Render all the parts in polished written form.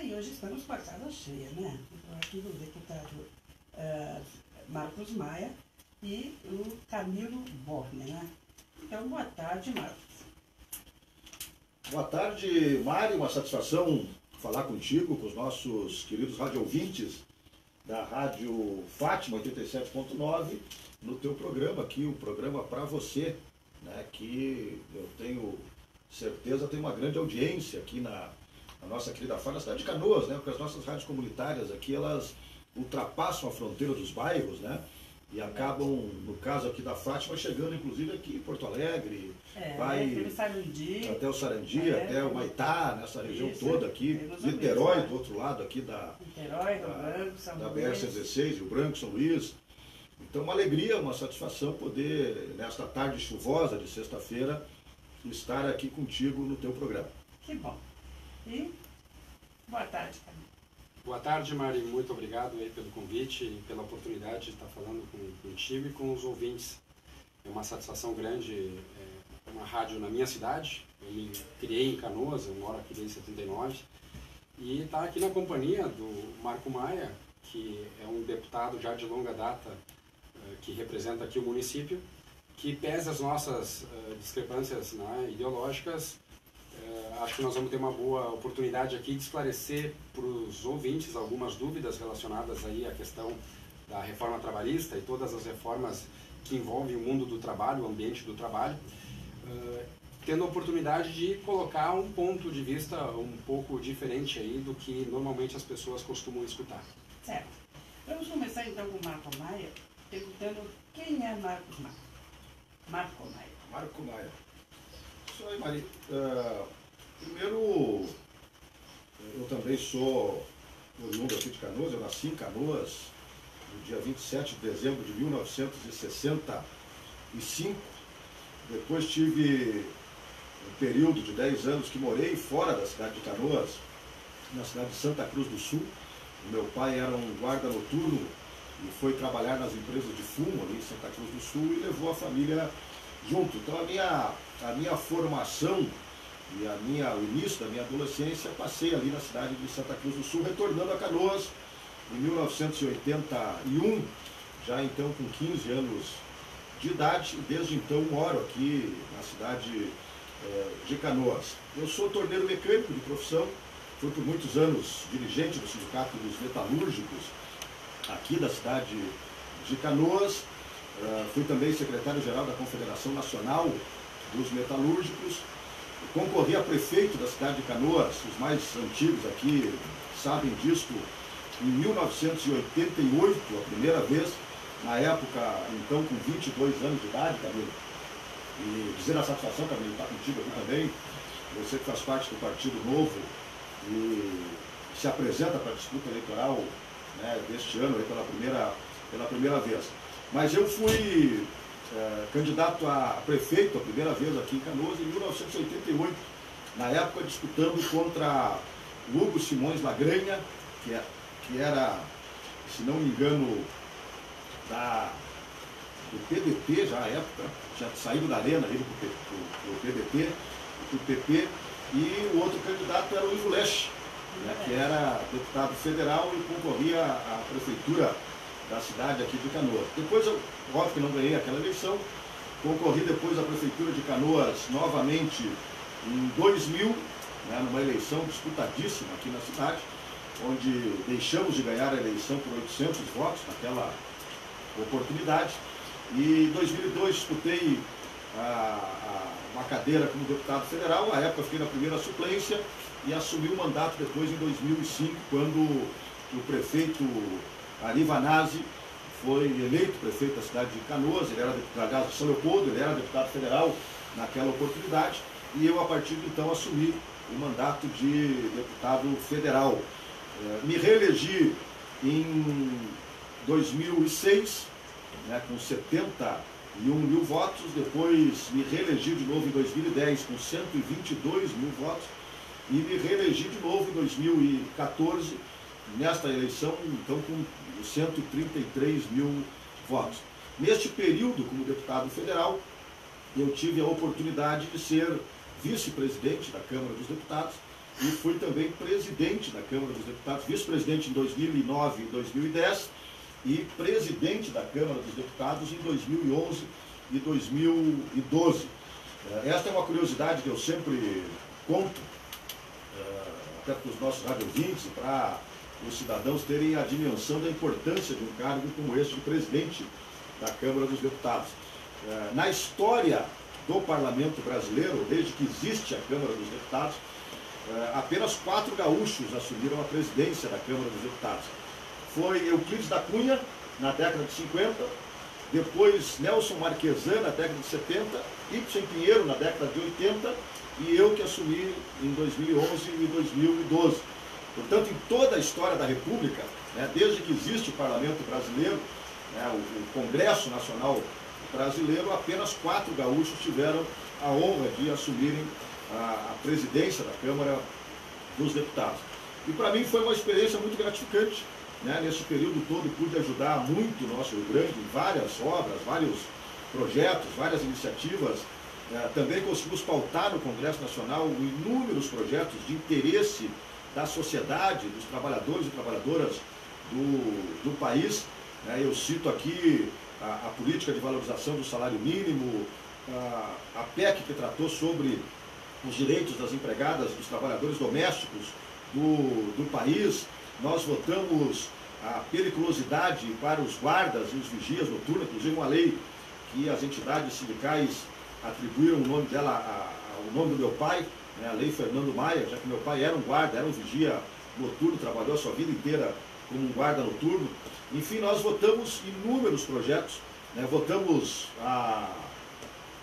e hoje estamos com a casa cheia, né? Aqui o deputado Marcos Maia e o Camilo Borne, né? Então, boa tarde, Marcos. Boa tarde, Mário. Uma satisfação falar contigo, com os nossos queridos radio-ouvintes da Rádio Fátima 87.9, no teu programa aqui, o programa para você, né, que eu tenho certeza tem uma grande audiência aqui na nossa querida Fátima, na cidade de Canoas, né, porque as nossas rádios comunitárias aqui, elas ultrapassam a fronteira dos bairros, né, e acabam, no caso aqui da Fátima, chegando inclusive aqui em Porto Alegre, vai até o Sarandi, até o Maitá, nessa região toda aqui, Niterói, do outro lado aqui da BR-116, Rio Branco, São Luís. Então, uma alegria, uma satisfação poder, nesta tarde chuvosa de sexta-feira, estar aqui contigo no teu programa. Que bom. E boa tarde, Camilo. Boa tarde, Mari. Muito obrigado aí pelo convite e pela oportunidade de estar falando contigo e com os ouvintes. É uma satisfação grande, uma rádio na minha cidade. Eu me criei em Canoas, eu moro aqui desde 79. E estar aqui na companhia do Marco Maia, que é um deputado já de longa data, que representa aqui o município, que pese as nossas discrepâncias, né, ideológicas, acho que nós vamos ter uma boa oportunidade aqui de esclarecer para os ouvintes algumas dúvidas relacionadas aí à questão da reforma trabalhista e todas as reformas que envolvem o mundo do trabalho, o ambiente do trabalho, tendo a oportunidade de colocar um ponto de vista um pouco diferente aí do que normalmente as pessoas costumam escutar. Certo. Vamos começar então com o Marco Maia, perguntando quem é Marcos Maia. Marco Maia. Marco Maia. Isso aí, Mari. Primeiro, eu também sou oriundo aqui de Canoas, eu nasci em Canoas no dia 27 de dezembro de 1965. Depois tive um período de 10 anos que morei fora da cidade de Canoas, na cidade de Santa Cruz do Sul. O meu pai era um guarda noturno e foi trabalhar nas empresas de fumo ali em Santa Cruz do Sul e levou a família junto. Então a minha formação e o início da minha adolescência passei ali na cidade de Santa Cruz do Sul, retornando a Canoas em 1981, já então com 15 anos de idade, e desde então moro aqui na cidade de Canoas. Eu sou torneiro mecânico de profissão, fui por muitos anos dirigente do Sindicato dos Metalúrgicos aqui da cidade de Canoas, fui também secretário-geral da Confederação Nacional dos Metalúrgicos, concorri a prefeito da cidade de Canoas, os mais antigos aqui sabem disso, em 1988, a primeira vez, na época, então, com 22 anos de idade, Camilo. E dizer a satisfação, Camilo, estar contigo aqui também, você que faz parte do Partido Novo e se apresenta para a disputa eleitoral, né, deste ano, aí, pela primeira vez. Mas eu fui candidato a prefeito a primeira vez aqui em Canoas em 1988, na época disputando contra Hugo Simões Lagranha, que era, se não me engano, do PDT já à época, tinha saído da arena ali do PDT, do PP, e o outro candidato era o Ivo Lesch, né, que era deputado federal e concorria à prefeitura da cidade aqui de Canoas. Depois, óbvio que não ganhei aquela eleição, concorri depois à prefeitura de Canoas novamente em 2000, né, numa eleição disputadíssima aqui na cidade, onde deixamos de ganhar a eleição por 800 votos naquela oportunidade. E em 2002 disputei uma cadeira como deputado federal, na época fiquei na primeira suplência e assumi o mandato depois em 2005, quando o prefeito Ari Vanazzi foi eleito prefeito da cidade de Canoas, ele era deputado de São Leopoldo, ele era deputado federal naquela oportunidade, e eu a partir de então assumi o mandato de deputado federal. Me reelegi em 2006, né, com 71 mil votos, depois me reelegi de novo em 2010 com 122 mil votos, e me reelegi de novo em 2014, nesta eleição, então, com 133 mil votos. Neste período, como deputado federal, eu tive a oportunidade de ser vice-presidente da Câmara dos Deputados e fui também presidente da Câmara dos Deputados, vice-presidente em 2009 e 2010 e presidente da Câmara dos Deputados em 2011 e 2012. Esta é uma curiosidade que eu sempre conto, até para os nossos radiovintes, para os cidadãos terem a dimensão da importância de um cargo como este de presidente da Câmara dos Deputados. Na história do Parlamento brasileiro, desde que existe a Câmara dos Deputados, apenas 4 gaúchos assumiram a presidência da Câmara dos Deputados. Foi Euclides da Cunha, na década de 50, depois Nelson Marquesan, na década de 70, Ibsen Pinheiro, na década de 80, e eu que assumi em 2011 e 2012. Portanto, em toda a história da República, desde que existe o Parlamento brasileiro, o Congresso Nacional Brasileiro, apenas 4 gaúchos tiveram a honra de assumirem a presidência da Câmara dos Deputados. E para mim foi uma experiência muito gratificante. Nesse período todo pude ajudar muito o nosso Rio Grande em várias obras, vários projetos, várias iniciativas. Também conseguimos pautar no Congresso Nacional inúmeros projetos de interesse da sociedade, dos trabalhadores e trabalhadoras do país. Eu cito aqui a política de valorização do salário mínimo, a PEC que tratou sobre os direitos das empregadas, dos trabalhadores domésticos do país. Nós votamos a periculosidade para os guardas e os vigias noturnos, inclusive uma lei que as entidades sindicais atribuíram o nome dela ao nome do meu pai, a Lei Fernando Maia, já que meu pai era um guarda, era um vigia noturno, trabalhou a sua vida inteira como um guarda noturno. Enfim, nós votamos inúmeros projetos, votamos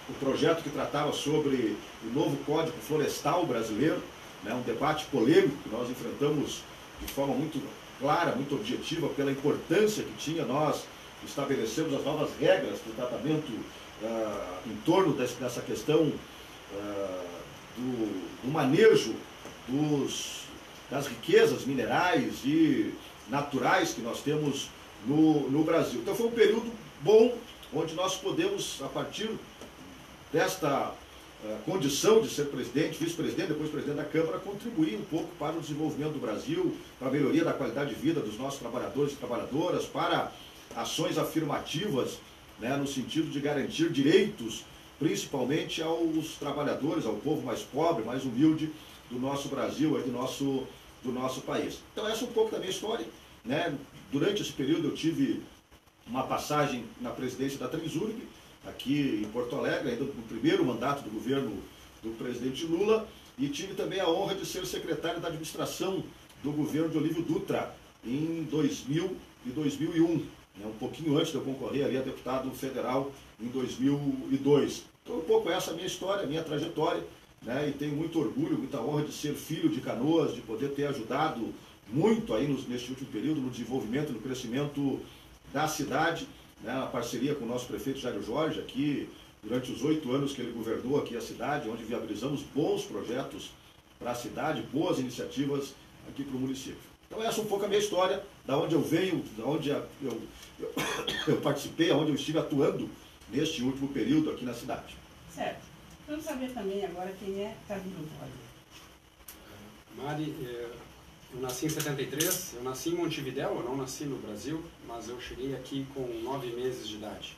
o projeto que tratava sobre o novo Código Florestal brasileiro, um debate polêmico que nós enfrentamos de forma muito clara, muito objetiva, pela importância que tinha nós estabelecemos as novas regras do tratamento em torno dessa questão do manejo das riquezas minerais e naturais que nós temos no Brasil. Então foi um período bom, onde nós podemos, a partir desta condição de ser presidente, vice-presidente, depois presidente da Câmara, contribuir um pouco para o desenvolvimento do Brasil, para a melhoria da qualidade de vida dos nossos trabalhadores e trabalhadoras, para ações afirmativas, no sentido de garantir direitos, principalmente aos trabalhadores, ao povo mais pobre, mais humilde do nosso Brasil, do nosso país. Então essa é um pouco da minha história. Durante esse período eu tive uma passagem na presidência da Transurb, aqui em Porto Alegre, ainda no primeiro mandato do governo do presidente Lula, e tive também a honra de ser secretário da administração do governo de Olívio Dutra em 2000 e 2001, um pouquinho antes de eu concorrer ali a deputado federal em 2002. Então, um pouco essa é a minha história, a minha trajetória, e tenho muito orgulho, muita honra de ser filho de Canoas, de poder ter ajudado muito aí neste último período no desenvolvimento, no crescimento da cidade, na parceria com o nosso prefeito Jairo Jorge, aqui durante os 8 anos que ele governou aqui a cidade, onde viabilizamos bons projetos para a cidade, boas iniciativas aqui para o município. Então essa é um pouco a minha história, da onde eu venho, da onde eu participei, aonde eu estive atuando neste último período aqui na cidade. Certo. Vamos saber também agora quem é Camilo Volle. Mari, eu nasci em 73, eu nasci em Montevidéu, eu não nasci no Brasil, mas eu cheguei aqui com 9 meses de idade.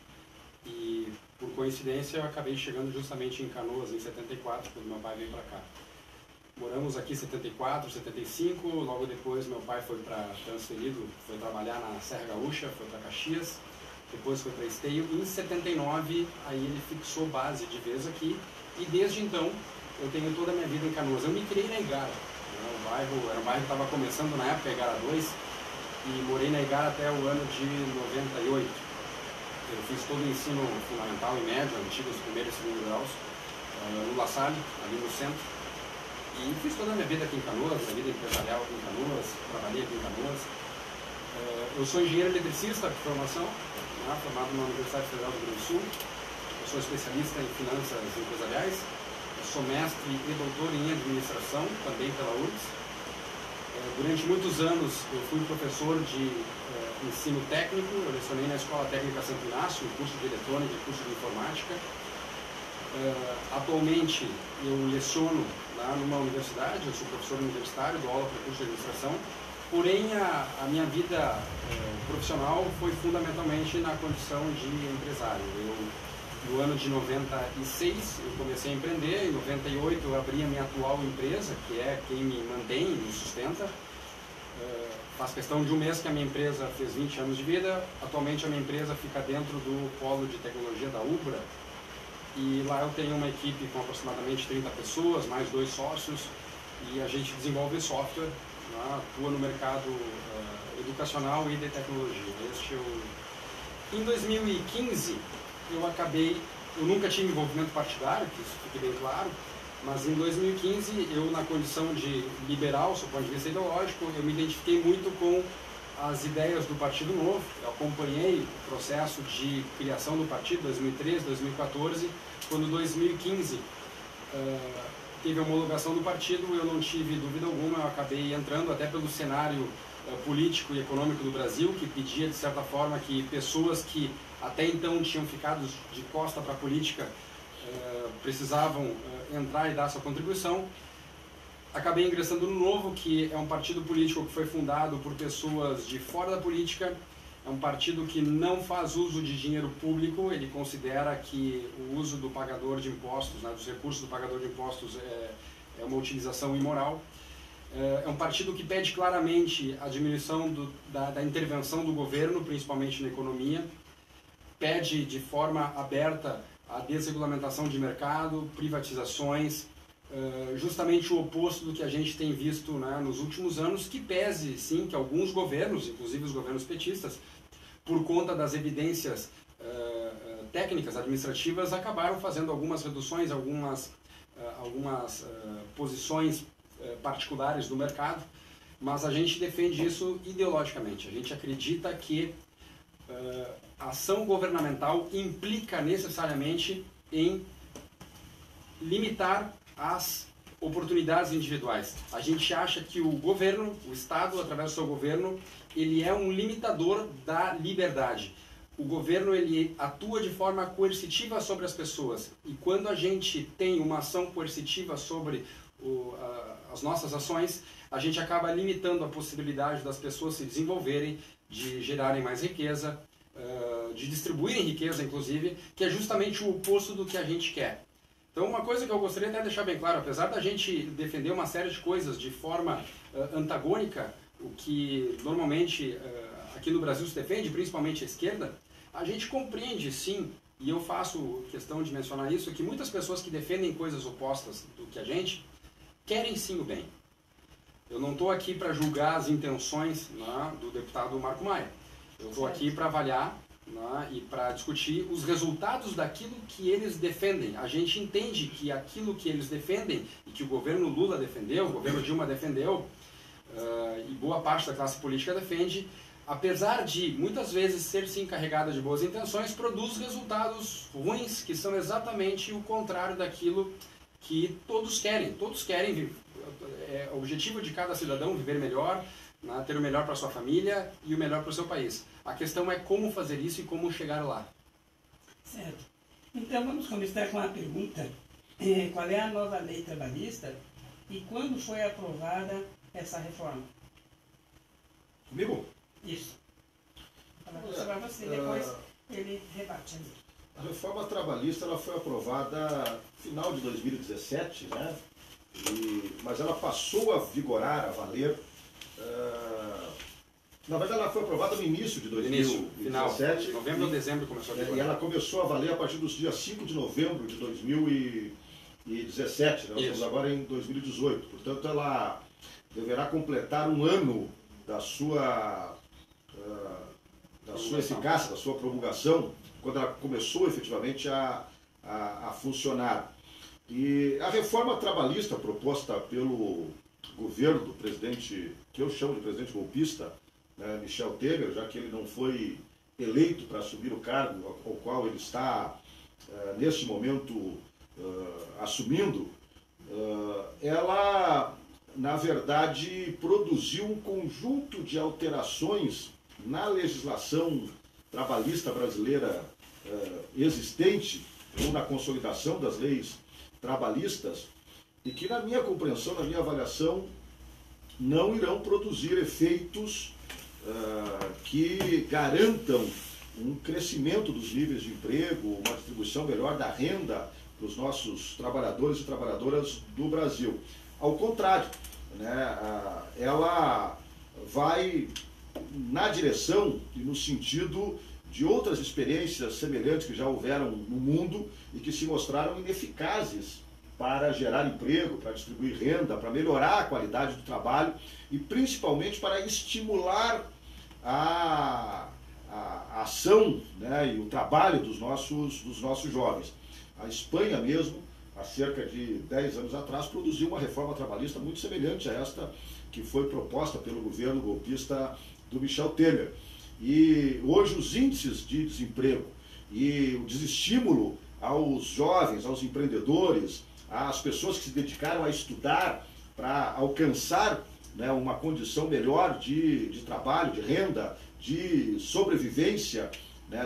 E, por coincidência, eu acabei chegando justamente em Canoas, em 74, quando meu pai veio para cá. Moramos aqui em 74, 75, logo depois meu pai foi transferido, foi trabalhar na Serra Gaúcha, foi para Caxias, depois foi para Esteio. Em 79, aí ele fixou base de vez aqui, e desde então eu tenho toda a minha vida em Canoas. Eu me criei na Igara. Era um bairro que estava começando na época, Igara 2, e morei na Igara até o ano de 98. Eu fiz todo o ensino fundamental e médio, antigos, primeiro e segundo graus, no La Salle, ali no centro. E fiz toda a minha vida aqui em Canoas, a vida empresarial aqui em Canoas, trabalhei aqui em Canoas. Eu sou engenheiro eletricista de formação, formado na Universidade Federal do Rio Grande do Sul. Eu sou especialista em finanças empresariais. Sou mestre e doutor em administração, também pela URGS. Durante muitos anos eu fui professor de ensino técnico, eu lecionei na Escola Técnica Santo Inácio, curso de eletrônica e curso de informática. Atualmente eu leciono lá numa universidade, eu sou professor universitário, dou aula para o curso de administração, porém a minha vida profissional foi fundamentalmente na condição de empresário. No ano de 96 eu comecei a empreender, em 98 eu abri a minha atual empresa, que é quem me mantém e me sustenta. Faz questão de um mês que a minha empresa fez 20 anos de vida. Atualmente a minha empresa fica dentro do polo de tecnologia da Ubra, e lá eu tenho uma equipe com aproximadamente 30 pessoas, mais 2 sócios, e a gente desenvolve software, né, atua no mercado educacional e de tecnologia. Em 2015 eu nunca tive envolvimento partidário, que isso fique bem claro, mas em 2015 eu, na condição de liberal, do ponto de vista ideológico, eu me identifiquei muito com as ideias do Partido Novo. Eu acompanhei o processo de criação do partido, 2013, 2014, quando 2015 teve a homologação do partido, eu não tive dúvida alguma, eu acabei entrando até pelo cenário político e econômico do Brasil, que pedia, de certa forma, que pessoas que até então tinham ficado de costa para a política precisavam entrar e dar sua contribuição. Acabei ingressando no Novo, que é um partido político que foi fundado por pessoas de fora da política. É um partido que não faz uso de dinheiro público, ele considera que o uso do pagador de impostos, né, dos recursos do pagador de impostos, é uma utilização imoral. É um partido que pede claramente a diminuição da intervenção do governo, principalmente na economia, pede de forma aberta a desregulamentação de mercado, privatizações, justamente o oposto do que a gente tem visto, né, nos últimos anos, que pese, sim, que alguns governos, inclusive os governos petistas, por conta das evidências técnicas, administrativas, acabaram fazendo algumas reduções, algumas posições particulares do mercado, mas a gente defende isso ideologicamente. A gente acredita que a ação governamental implica necessariamente em limitar as oportunidades individuais. A gente acha que o governo, o Estado, através do seu governo, ele é um limitador da liberdade. O governo, ele atua de forma coercitiva sobre as pessoas, e quando a gente tem uma ação coercitiva sobre as nossas ações, a gente acaba limitando a possibilidade das pessoas se desenvolverem, de gerarem mais riqueza, de distribuírem riqueza, inclusive, que é justamente o oposto do que a gente quer. Então, uma coisa que eu gostaria até de deixar bem claro, apesar da gente defender uma série de coisas de forma antagônica, o que normalmente aqui no Brasil se defende, principalmente a esquerda, a gente compreende sim, e eu faço questão de mencionar isso, que muitas pessoas que defendem coisas opostas do que a gente, querem sim o bem. Eu não estou aqui para julgar as intenções, né, do deputado Marco Maia. Eu estou aqui para avaliar, né, e para discutir os resultados daquilo que eles defendem. A gente entende que aquilo que eles defendem, e que o governo Lula defendeu, o governo Dilma defendeu, e boa parte da classe política defende, apesar de muitas vezes ser sim carregada de boas intenções, produz resultados ruins, que são exatamente o contrário daquilo que todos querem. Todos querem, o objetivo de cada cidadão viver melhor, né, ter o melhor para sua família e o melhor para o seu país. A questão é como fazer isso e como chegar lá. Certo. Então vamos começar com a pergunta. Qual é a nova lei trabalhista e quando foi aprovada essa reforma? Comigo? Isso. Para você, depois ele rebate ali. A reforma trabalhista ela foi aprovada no final de 2017, né? Mas ela passou a vigorar, a valer. Na verdade, ela foi aprovada no início de 2017. Novembro ou dezembro começou a vigorar. E ela começou a valer a partir dos dias 5 de novembro de 2017. Nós estamos agora em 2018. Portanto, ela deverá completar um ano da sua eficácia, da sua promulgação, quando ela começou efetivamente a funcionar. E a reforma trabalhista proposta pelo governo do presidente, que eu chamo de presidente golpista, né, Michel Temer, já que ele não foi eleito para assumir o cargo ao qual ele está, neste momento, assumindo, ela, na verdade, produziu um conjunto de alterações na legislação trabalhista brasileira existente, ou na consolidação das leis trabalhistas, e que, na minha compreensão, na minha avaliação, não irão produzir efeitos que garantam um crescimento dos níveis de emprego, uma distribuição melhor da renda para os nossos trabalhadores e trabalhadoras do Brasil. Ao contrário, né, ela vai na direção e no sentido de outras experiências semelhantes que já houveram no mundo e que se mostraram ineficazes para gerar emprego, para distribuir renda, para melhorar a qualidade do trabalho e principalmente para estimular a ação, né, e o trabalho dos nossos jovens. A Espanha mesmo, há cerca de 10 anos atrás, produziu uma reforma trabalhista muito semelhante a esta que foi proposta pelo governo golpista do Michel Temer. E hoje os índices de desemprego e o desestímulo aos jovens, aos empreendedores, às pessoas que se dedicaram a estudar para alcançar, né, uma condição melhor de trabalho, de renda, de sobrevivência, né,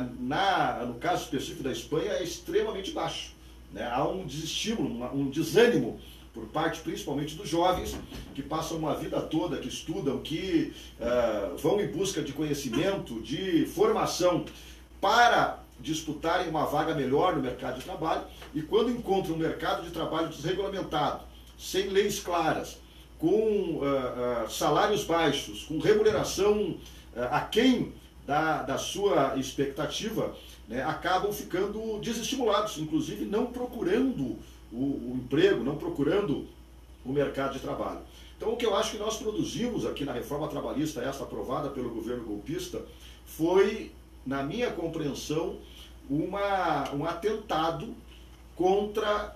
no caso específico da Espanha, é extremamente baixo. Né? Há um desestímulo, um desânimo por parte principalmente dos jovens que passam uma vida toda, que estudam, que vão em busca de conhecimento, de formação para disputarem uma vaga melhor no mercado de trabalho, e quando encontram um mercado de trabalho desregulamentado, sem leis claras, com salários baixos, com remuneração aquém da sua expectativa, né, acabam ficando desestimulados, inclusive não procurando o emprego, não procurando o mercado de trabalho. Então, o que eu acho que nós produzimos aqui na reforma trabalhista, esta aprovada pelo governo golpista, foi, na minha compreensão, um atentado contra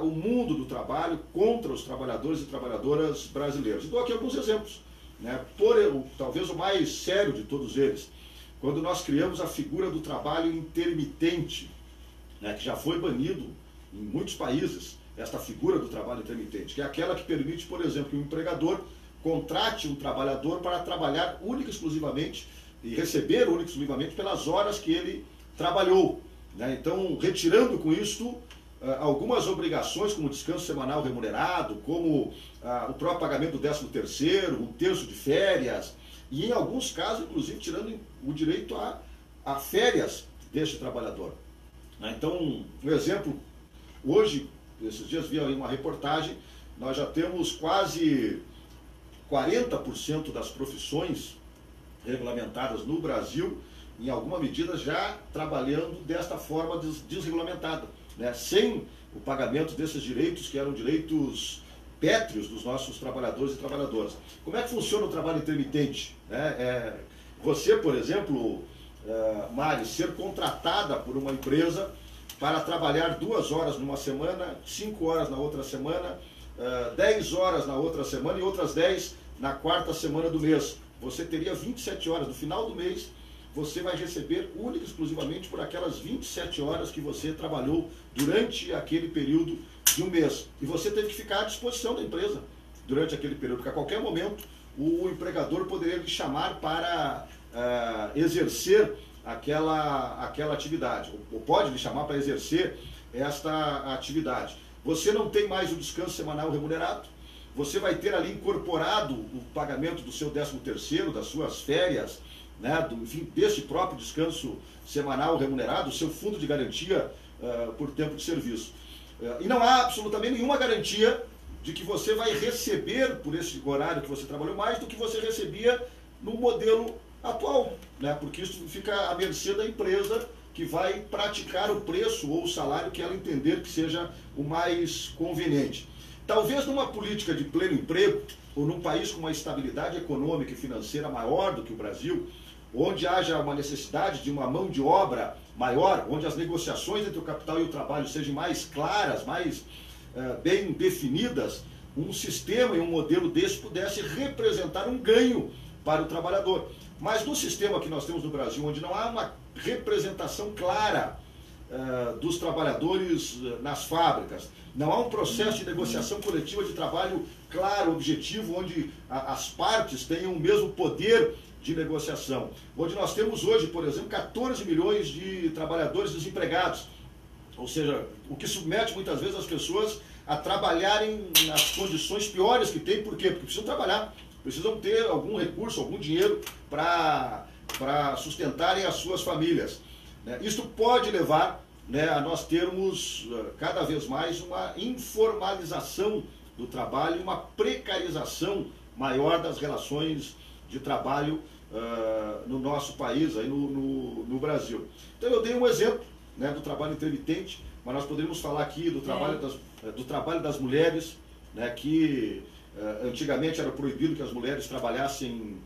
o mundo do trabalho, contra os trabalhadores e trabalhadoras brasileiros. E dou aqui alguns exemplos, né? Talvez o mais sério de todos eles, quando nós criamos a figura do trabalho intermitente, né, que já foi banido em muitos países, esta figura do trabalho intermitente, que é aquela que permite, por exemplo, que um empregador contrate um trabalhador para trabalhar única e exclusivamente e receber única e exclusivamente pelas horas que ele trabalhou. Né? Então, retirando com isto algumas obrigações, como descanso semanal remunerado, como o próprio pagamento do 13º, um terço de férias, e em alguns casos, inclusive, tirando o direito a férias deste trabalhador. Então, um exemplo, hoje, esses dias vi uma reportagem, nós já temos quase 40% das profissões regulamentadas no Brasil, em alguma medida já trabalhando desta forma desregulamentada, né? Sem o pagamento desses direitos que eram direitos pétreos dos nossos trabalhadores e trabalhadoras. Como é que funciona o trabalho intermitente? Você, por exemplo, Mari, ser contratada por uma empresa para trabalhar 2 horas numa semana, 5 horas na outra semana, 10 horas na outra semana e outras 10 na 4ª semana do mês. Você teria 27 horas. No final do mês, você vai receber única e exclusivamente por aquelas 27 horas que você trabalhou durante aquele período de um mês. E você teve que ficar à disposição da empresa durante aquele período, porque a qualquer momento o empregador poderia lhe chamar para exercer aquela atividade, ou pode lhe chamar para exercer esta atividade. Você não tem mais o descanso semanal remunerado, você vai ter ali incorporado o pagamento do seu 13º, das suas férias, né, enfim, desse próprio descanso semanal remunerado, o seu fundo de garantia por tempo de serviço. E não há absolutamente nenhuma garantia de que você vai receber por esse horário que você trabalhou mais do que você recebia no modelo atual, né? Porque isso fica à mercê da empresa que vai praticar o preço ou o salário que ela entender que seja o mais conveniente. Talvez numa política de pleno emprego, ou num país com uma estabilidade econômica e financeira maior do que o Brasil, onde haja uma necessidade de uma mão de obra maior, onde as negociações entre o capital e o trabalho sejam mais claras, mais bem definidas, um sistema e um modelo desse pudesse representar um ganho para o trabalhador. Mas no sistema que nós temos no Brasil, onde não há uma representação clara dos trabalhadores nas fábricas, não há um processo de negociação coletiva de trabalho claro, objetivo, onde as partes tenham o mesmo poder de negociação, onde nós temos hoje, por exemplo, 14 milhões de trabalhadores desempregados, Ou seja, o que submete muitas vezes as pessoas a trabalharem nas condições piores que tem. Por quê? Porque precisam trabalhar, precisam ter algum recurso, algum dinheiro para sustentarem as suas famílias. Né? Isto pode levar, né, a nós termos cada vez mais uma informalização do trabalho, uma precarização maior das relações de trabalho no nosso país, aí no Brasil. Então eu dei um exemplo, né, do trabalho intermitente, mas nós poderíamos falar aqui do trabalho das mulheres, né, que antigamente era proibido que as mulheres trabalhassem,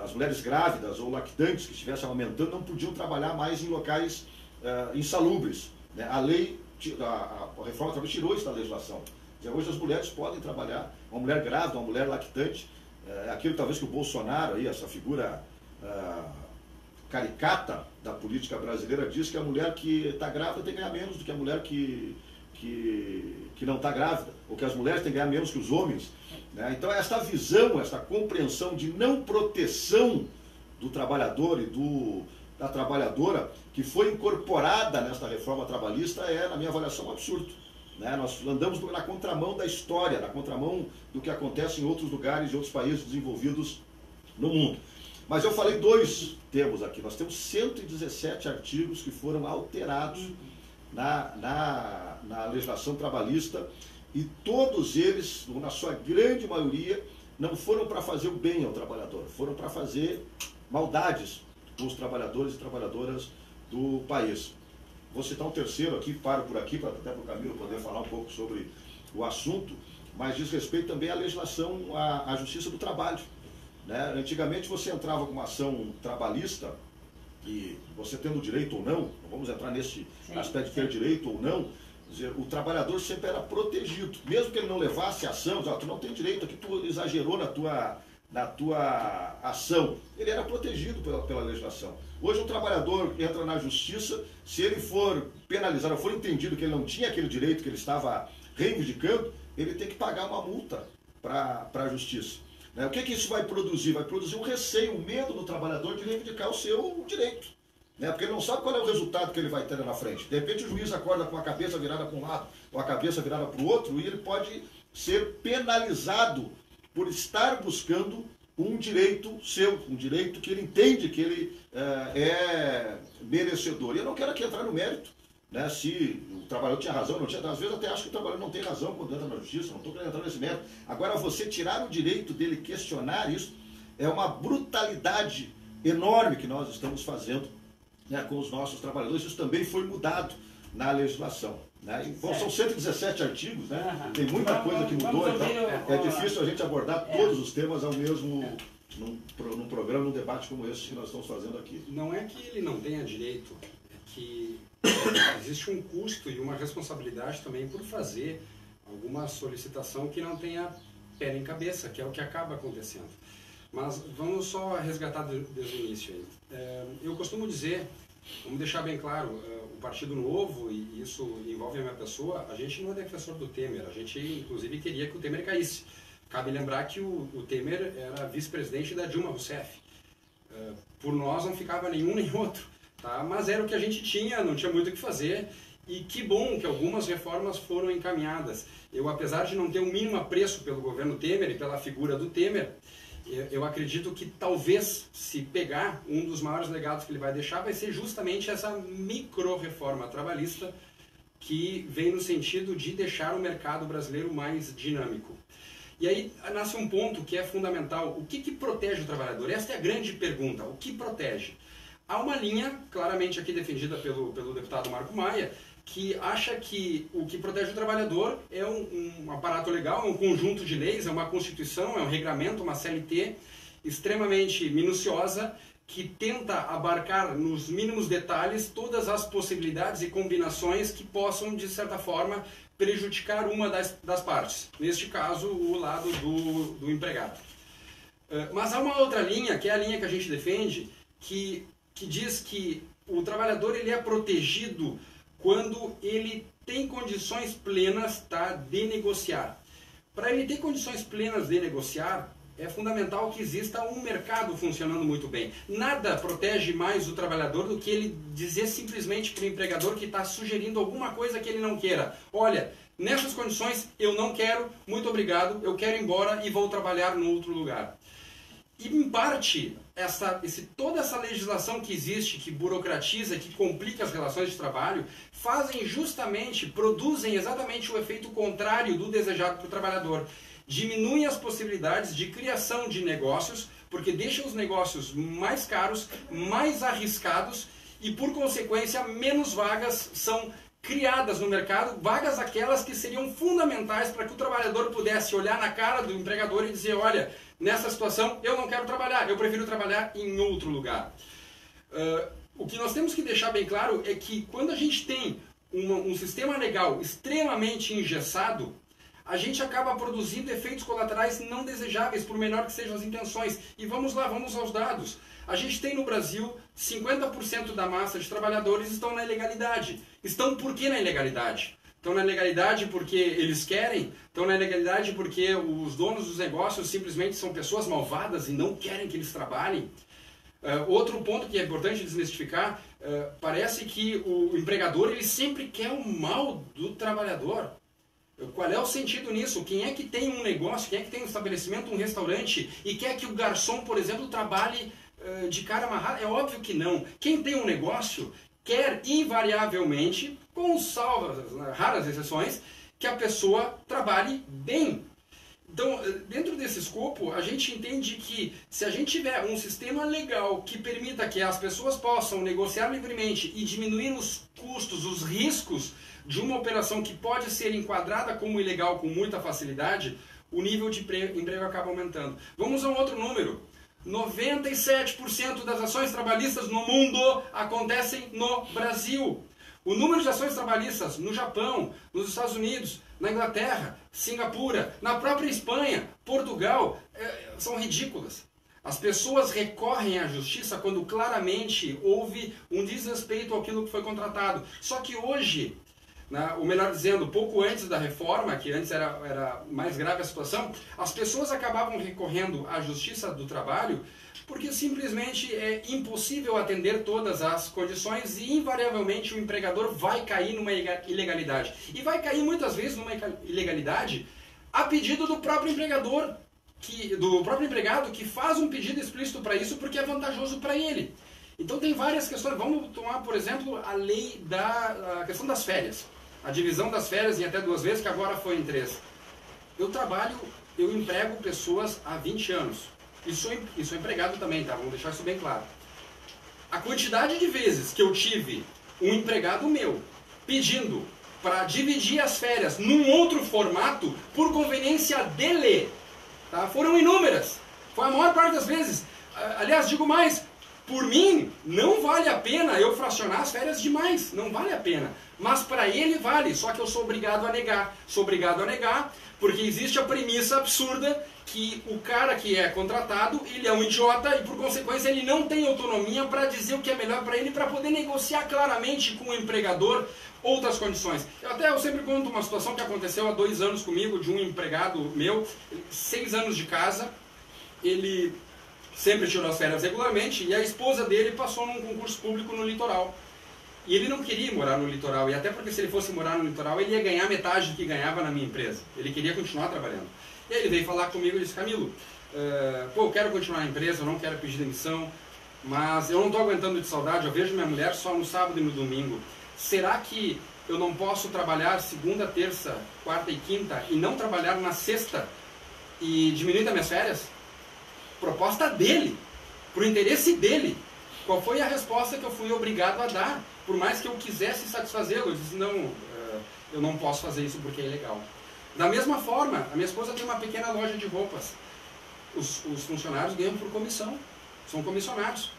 as mulheres grávidas ou lactantes que estivessem amamentando não podiam trabalhar mais em locais insalubres. Né? A lei, a reforma também tirou isso da legislação. Hoje as mulheres podem trabalhar, uma mulher grávida, uma mulher lactante, aquilo talvez que o Bolsonaro, aí, essa figura caricata da política brasileira, diz que a mulher que está grávida tem que ganhar menos do que a mulher que não está grávida, ou que as mulheres têm que ganhar menos que os homens. Né? Então esta visão, esta compreensão de não proteção do trabalhador e da trabalhadora, que foi incorporada nesta reforma trabalhista, é, na minha avaliação, um absurdo. Né? Nós andamos na contramão da história, na contramão do que acontece em outros lugares e outros países desenvolvidos no mundo. Mas eu falei 2 termos aqui. Nós temos 117 artigos que foram alterados na legislação trabalhista, e todos eles, na sua grande maioria, não foram para fazer o bem ao trabalhador, foram para fazer maldades com os trabalhadores e trabalhadoras do país. Vou citar um terceiro aqui, paro por aqui, para até para o Camilo poder falar um pouco sobre o assunto, mas diz respeito também à legislação, à Justiça do Trabalho. Né? Antigamente você entrava com uma ação trabalhista, e você tendo direito ou não vamos entrar nesse aspecto de ter direito ou não, dizer, o trabalhador sempre era protegido, mesmo que ele não levasse a ação, tu não tem direito, aqui tu exagerou na tua ação, ele era protegido pela legislação. Hoje o trabalhador entra na justiça, se ele for penalizado, for entendido que ele não tinha aquele direito que ele estava reivindicando, ele tem que pagar uma multa para a justiça. O que isso vai produzir? Vai produzir um receio, um medo do trabalhador de reivindicar o seu direito. Porque ele não sabe qual é o resultado que ele vai ter na frente. De repente o juiz acorda com a cabeça virada para um lado ou a cabeça virada para o outro, e ele pode ser penalizado por estar buscando um direito seu, um direito que ele entende que ele é merecedor. E eu não quero aqui entrar no mérito, né, se o trabalhador tinha razão ou não tinha. Às vezes até acho que o trabalhador não tem razão quando entra na justiça, não estou querendo entrar nesse mérito. Agora, você tirar o direito dele questionar isso é uma brutalidade enorme que nós estamos fazendo, né, com os nossos trabalhadores. Isso também foi mudado na legislação. Né? Bom, são 117 artigos, né? Tem muita coisa que mudou, então é difícil a gente abordar todos os temas ao mesmo, num programa, num debate como esse que nós estamos fazendo aqui. Não é que ele não tenha direito, é que existe um custo e uma responsabilidade também por fazer alguma solicitação que não tenha pé nem cabeça, que é o que acaba acontecendo. Mas vamos só resgatar desde o início aí. Eu costumo dizer, vamos deixar bem claro, o Partido Novo, e isso envolve a minha pessoa, a gente não é defensor do Temer, a gente inclusive queria que o Temer caísse. Cabe lembrar que o Temer era vice-presidente da Dilma Rousseff. Por nós não ficava nenhum nem outro, tá? Mas era o que a gente tinha, não tinha muito o que fazer, e que bom que algumas reformas foram encaminhadas. Eu, apesar de não ter o mínimo apreço pelo governo Temer e pela figura do Temer, eu acredito que talvez, se pegar, um dos maiores legados que ele vai deixar vai ser justamente essa micro-reforma trabalhista, que vem no sentido de deixar o mercado brasileiro mais dinâmico. E aí nasce um ponto que é fundamental. O que protege o trabalhador? Esta é a grande pergunta. O que protege? Há uma linha, claramente aqui defendida pelo deputado Marco Maia, que acha que o que protege o trabalhador é um aparato legal, é um conjunto de leis, é uma constituição, é um regramento, uma CLT extremamente minuciosa, que tenta abarcar nos mínimos detalhes todas as possibilidades e combinações que possam, de certa forma, prejudicar uma das partes. Neste caso, o lado do empregado. Mas há uma outra linha, que é a linha que a gente defende, que diz que o trabalhador ele é protegido quando ele tem condições plenas, tá, de negociar. Para ele ter condições plenas de negociar, é fundamental que exista um mercado funcionando muito bem. Nada protege mais o trabalhador do que ele dizer simplesmente para o empregador que está sugerindo alguma coisa que ele não queira. Olha, nessas condições eu não quero, muito obrigado, eu quero ir embora e vou trabalhar no outro lugar. E em parte, toda essa legislação que existe, que burocratiza, que complica as relações de trabalho, produzem exatamente o efeito contrário do desejado para o trabalhador. Diminuem as possibilidades de criação de negócios, porque deixam os negócios mais caros, mais arriscados e, por consequência, menos vagas são criadas no mercado, vagas aquelas que seriam fundamentais para que o trabalhador pudesse olhar na cara do empregador e dizer, olha, nessa situação eu não quero trabalhar, eu prefiro trabalhar em outro lugar. O que nós temos que deixar bem claro é que quando a gente tem um sistema legal extremamente engessado, a gente acaba produzindo efeitos colaterais não desejáveis, por menor que sejam as intenções. E vamos lá, vamos aos dados. A gente tem no Brasil 50% da massa de trabalhadores estão na ilegalidade. Estão por que na ilegalidade? Estão na ilegalidade porque eles querem? Estão na ilegalidade porque os donos dos negócios simplesmente são pessoas malvadas e não querem que eles trabalhem? Outro ponto que é importante desmistificar, parece que o empregador ele sempre quer o mal do trabalhador. Qual é o sentido nisso? Quem é que tem um negócio, quem é que tem um estabelecimento, um restaurante e quer que o garçom, por exemplo, trabalhe de cara amarrada? É óbvio que não. Quem tem um negócio quer invariavelmente, com salvas, raras exceções, que a pessoa trabalhe bem. Então, dentro desse escopo, a gente entende que se a gente tiver um sistema legal que permita que as pessoas possam negociar livremente e diminuir os custos, os riscos de uma operação que pode ser enquadrada como ilegal com muita facilidade, o nível de emprego acaba aumentando. Vamos a um outro número. 97% das ações trabalhistas no mundo acontecem no Brasil. O número de ações trabalhistas no Japão, nos Estados Unidos, na Inglaterra, Singapura, na própria Espanha, Portugal, são ridículas. As pessoas recorrem à justiça quando claramente houve um desrespeito àquilo que foi contratado. Só que hoje, ou melhor dizendo, pouco antes da reforma, que antes era mais grave a situação, as pessoas acabavam recorrendo à justiça do trabalho porque simplesmente é impossível atender todas as condições e invariavelmente o empregador vai cair numa ilegalidade. E vai cair muitas vezes numa ilegalidade a pedido do próprio empregador, do próprio empregado que faz um pedido explícito para isso porque é vantajoso para ele. Então tem várias questões. Vamos tomar, por exemplo, a lei a questão das férias. A divisão das férias em até 2 vezes, que agora foi em 3. Eu emprego pessoas há 20 anos. E sou empregado também, tá? Vamos deixar isso bem claro. A quantidade de vezes que eu tive um empregado meu pedindo para dividir as férias num outro formato, por conveniência dele, tá? Foram inúmeras. Foi a maior parte das vezes. Aliás, digo mais, por mim, não vale a pena eu fracionar as férias demais. Não vale a pena. Mas para ele vale, só que eu sou obrigado a negar. Sou obrigado a negar porque existe a premissa absurda que o cara que é contratado, ele é um idiota e por consequência ele não tem autonomia para dizer o que é melhor para ele, para poder negociar claramente com o empregador outras condições. Eu sempre conto uma situação que aconteceu há 2 anos comigo, de um empregado meu, 6 anos de casa, ele sempre tirou as férias regularmente e a esposa dele passou num concurso público no litoral. E ele não queria morar no litoral, e até porque se ele fosse morar no litoral, ele ia ganhar metade do que ganhava na minha empresa. Ele queria continuar trabalhando. E aí ele veio falar comigo e disse, Camilo, eu quero continuar na empresa, eu não quero pedir demissão, mas eu não estou aguentando de saudade, eu vejo minha mulher só no sábado e no domingo. Será que eu não posso trabalhar segunda, terça, quarta e quinta e não trabalhar na sexta e diminuir das minhas férias? Proposta dele, pro interesse dele. Qual foi a resposta que eu fui obrigado a dar? Por mais que eu quisesse satisfazê-lo, eu disse, não, eu não posso fazer isso porque é ilegal. Da mesma forma, a minha esposa tem uma pequena loja de roupas. Os funcionários ganham por comissão, são comissionados.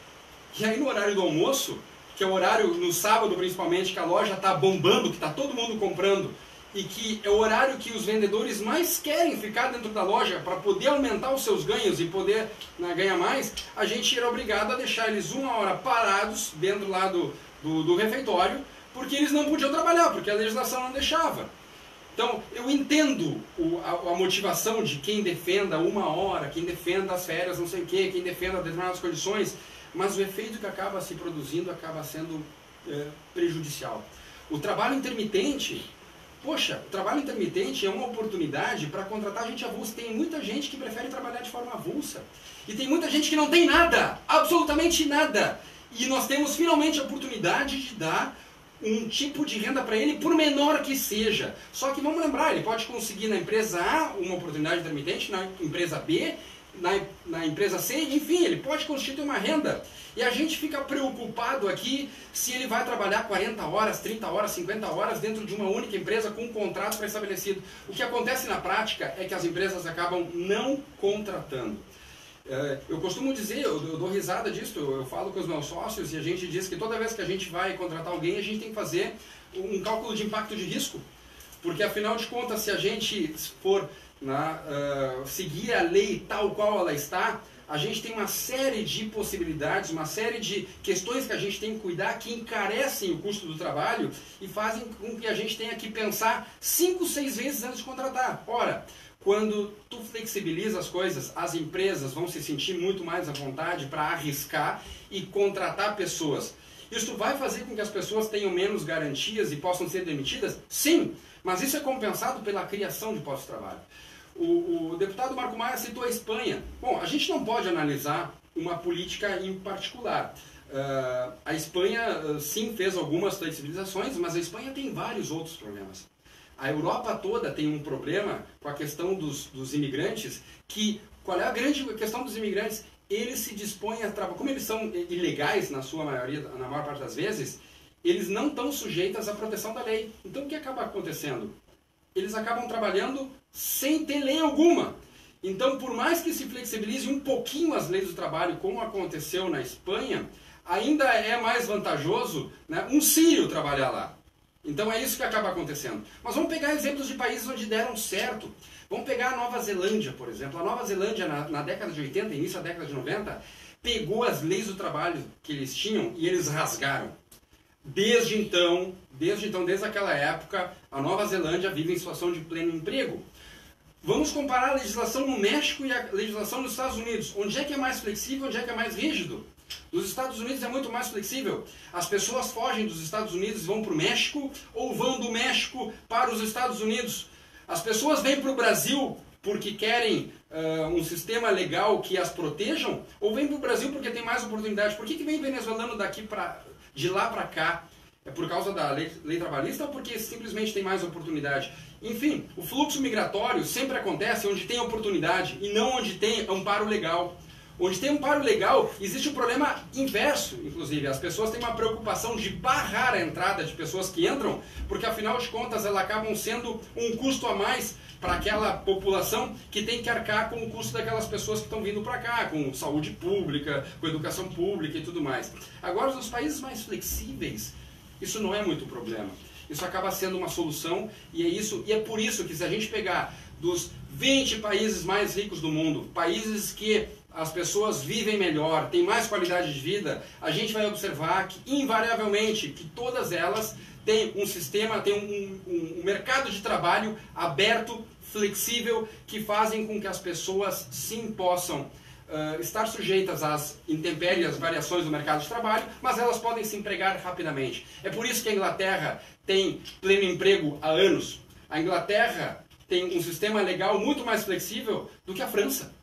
E aí no horário do almoço, que é o horário no sábado principalmente, que a loja está bombando, que está todo mundo comprando, e que é o horário que os vendedores mais querem ficar dentro da loja para poder aumentar os seus ganhos e poder ganhar mais, a gente era obrigado a deixar eles 1 hora parados dentro lá do refeitório, porque eles não podiam trabalhar, porque a legislação não deixava. Então, eu entendo a motivação de quem defenda 1 hora, quem defenda as férias, não sei o quê, quem defenda determinadas condições, mas o efeito que acaba se produzindo acaba sendo prejudicial. O trabalho intermitente, poxa, o trabalho intermitente é uma oportunidade para contratar gente avulsa. Tem muita gente que prefere trabalhar de forma avulsa. E tem muita gente que não tem nada, absolutamente nada. E nós temos finalmente a oportunidade de dar um tipo de renda para ele, por menor que seja. Só que vamos lembrar, ele pode conseguir na empresa A uma oportunidade intermitente, na empresa B, na empresa C, enfim, ele pode constituir uma renda. E a gente fica preocupado aqui se ele vai trabalhar 40 horas, 30 horas, 50 horas dentro de uma única empresa com um contrato pré-estabelecido. O que acontece na prática é que as empresas acabam não contratando. Eu costumo dizer, eu dou risada disso, eu falo com os meus sócios e a gente diz que toda vez que a gente vai contratar alguém, a gente tem que fazer um cálculo de impacto de risco. Porque afinal de contas, se a gente for seguir a lei tal qual ela está, a gente tem uma série de possibilidades, uma série de questões que a gente tem que cuidar que encarecem o custo do trabalho e fazem com que a gente tenha que pensar 5, 6 vezes antes de contratar. Ora, quando tu flexibiliza as coisas, as empresas vão se sentir muito mais à vontade para arriscar e contratar pessoas. Isso vai fazer com que as pessoas tenham menos garantias e possam ser demitidas? Sim, mas isso é compensado pela criação de postos de trabalho. O deputado Marco Maia citou a Espanha. Bom, a gente não pode analisar uma política em particular. A Espanha, sim, fez algumas flexibilizações, mas a Espanha tem vários outros problemas. A Europa toda tem um problema com a questão dos imigrantes, qual é a grande questão dos imigrantes? Eles se dispõem a trabalhar, como eles são ilegais na sua maioria, na maior parte das vezes, eles não estão sujeitos à proteção da lei. Então o que acaba acontecendo? Eles acabam trabalhando sem ter lei alguma. Então, por mais que se flexibilize um pouquinho as leis do trabalho, como aconteceu na Espanha, ainda é mais vantajoso, né, um sírio trabalhar lá. Então é isso que acaba acontecendo. Mas vamos pegar exemplos de países onde deram certo. Vamos pegar a Nova Zelândia, por exemplo. A Nova Zelândia, na década de 80, início da década de 90, pegou as leis do trabalho que eles tinham e eles rasgaram. Desde aquela época, a Nova Zelândia vive em situação de pleno emprego. Vamos comparar a legislação no México e a legislação nos Estados Unidos. Onde é que é mais flexível, onde é que é mais rígido? Nos Estados Unidos é muito mais flexível. As pessoas fogem dos Estados Unidos e vão para o México, ou vão do México para os Estados Unidos. As pessoas vêm para o Brasil porque querem um sistema legal que as protejam, ou vêm para o Brasil porque tem mais oportunidade. Por que vem venezuelano de lá para cá? É por causa da lei trabalhista ou porque simplesmente tem mais oportunidade? Enfim, o fluxo migratório sempre acontece onde tem oportunidade e não onde tem amparo legal. Onde tem amparo legal, existe um problema inverso, inclusive. As pessoas têm uma preocupação de barrar a entrada de pessoas que entram, porque afinal de contas elas acabam sendo um custo a mais para aquela população que tem que arcar com o custo daquelas pessoas que estão vindo para cá, com saúde pública, com educação pública e tudo mais. Agora, nos países mais flexíveis, isso não é muito problema. Isso acaba sendo uma solução e é por isso que se a gente pegar dos 20 países mais ricos do mundo, países que as pessoas vivem melhor, têm mais qualidade de vida, a gente vai observar que, invariavelmente, que todas elas têm um sistema, têm um mercado de trabalho aberto, flexível, que fazem com que as pessoas sim possam estar sujeitas às intempéries, às variações do mercado de trabalho, mas elas podem se empregar rapidamente. É por isso que a Inglaterra tem pleno emprego há anos. A Inglaterra tem um sistema legal muito mais flexível do que a França.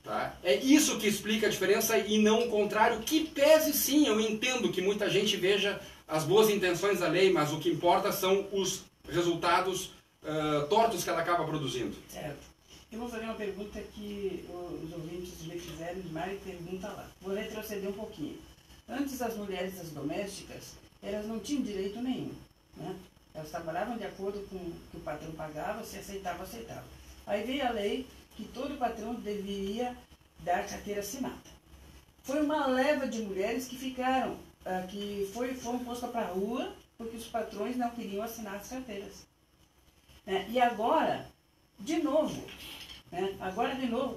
Tá? É isso que explica a diferença e não o contrário, que pese sim, eu entendo que muita gente veja as boas intenções da lei, mas o que importa são os resultados tortos que ela acaba produzindo. Certo. Eu vou fazer uma pergunta que os ouvintes me fizeram, de Mari pergunta lá. Vou retroceder um pouquinho. Antes, as mulheres das domésticas, elas não tinham direito nenhum, né? Elas trabalhavam de acordo com o que o patrão pagava, se aceitava, aceitava. Aí veio a lei que todo patrão deveria dar carteira assinada. Foi uma leva de mulheres que ficaram, foram postas para a rua porque os patrões não queriam assinar as carteiras. E agora, de novo,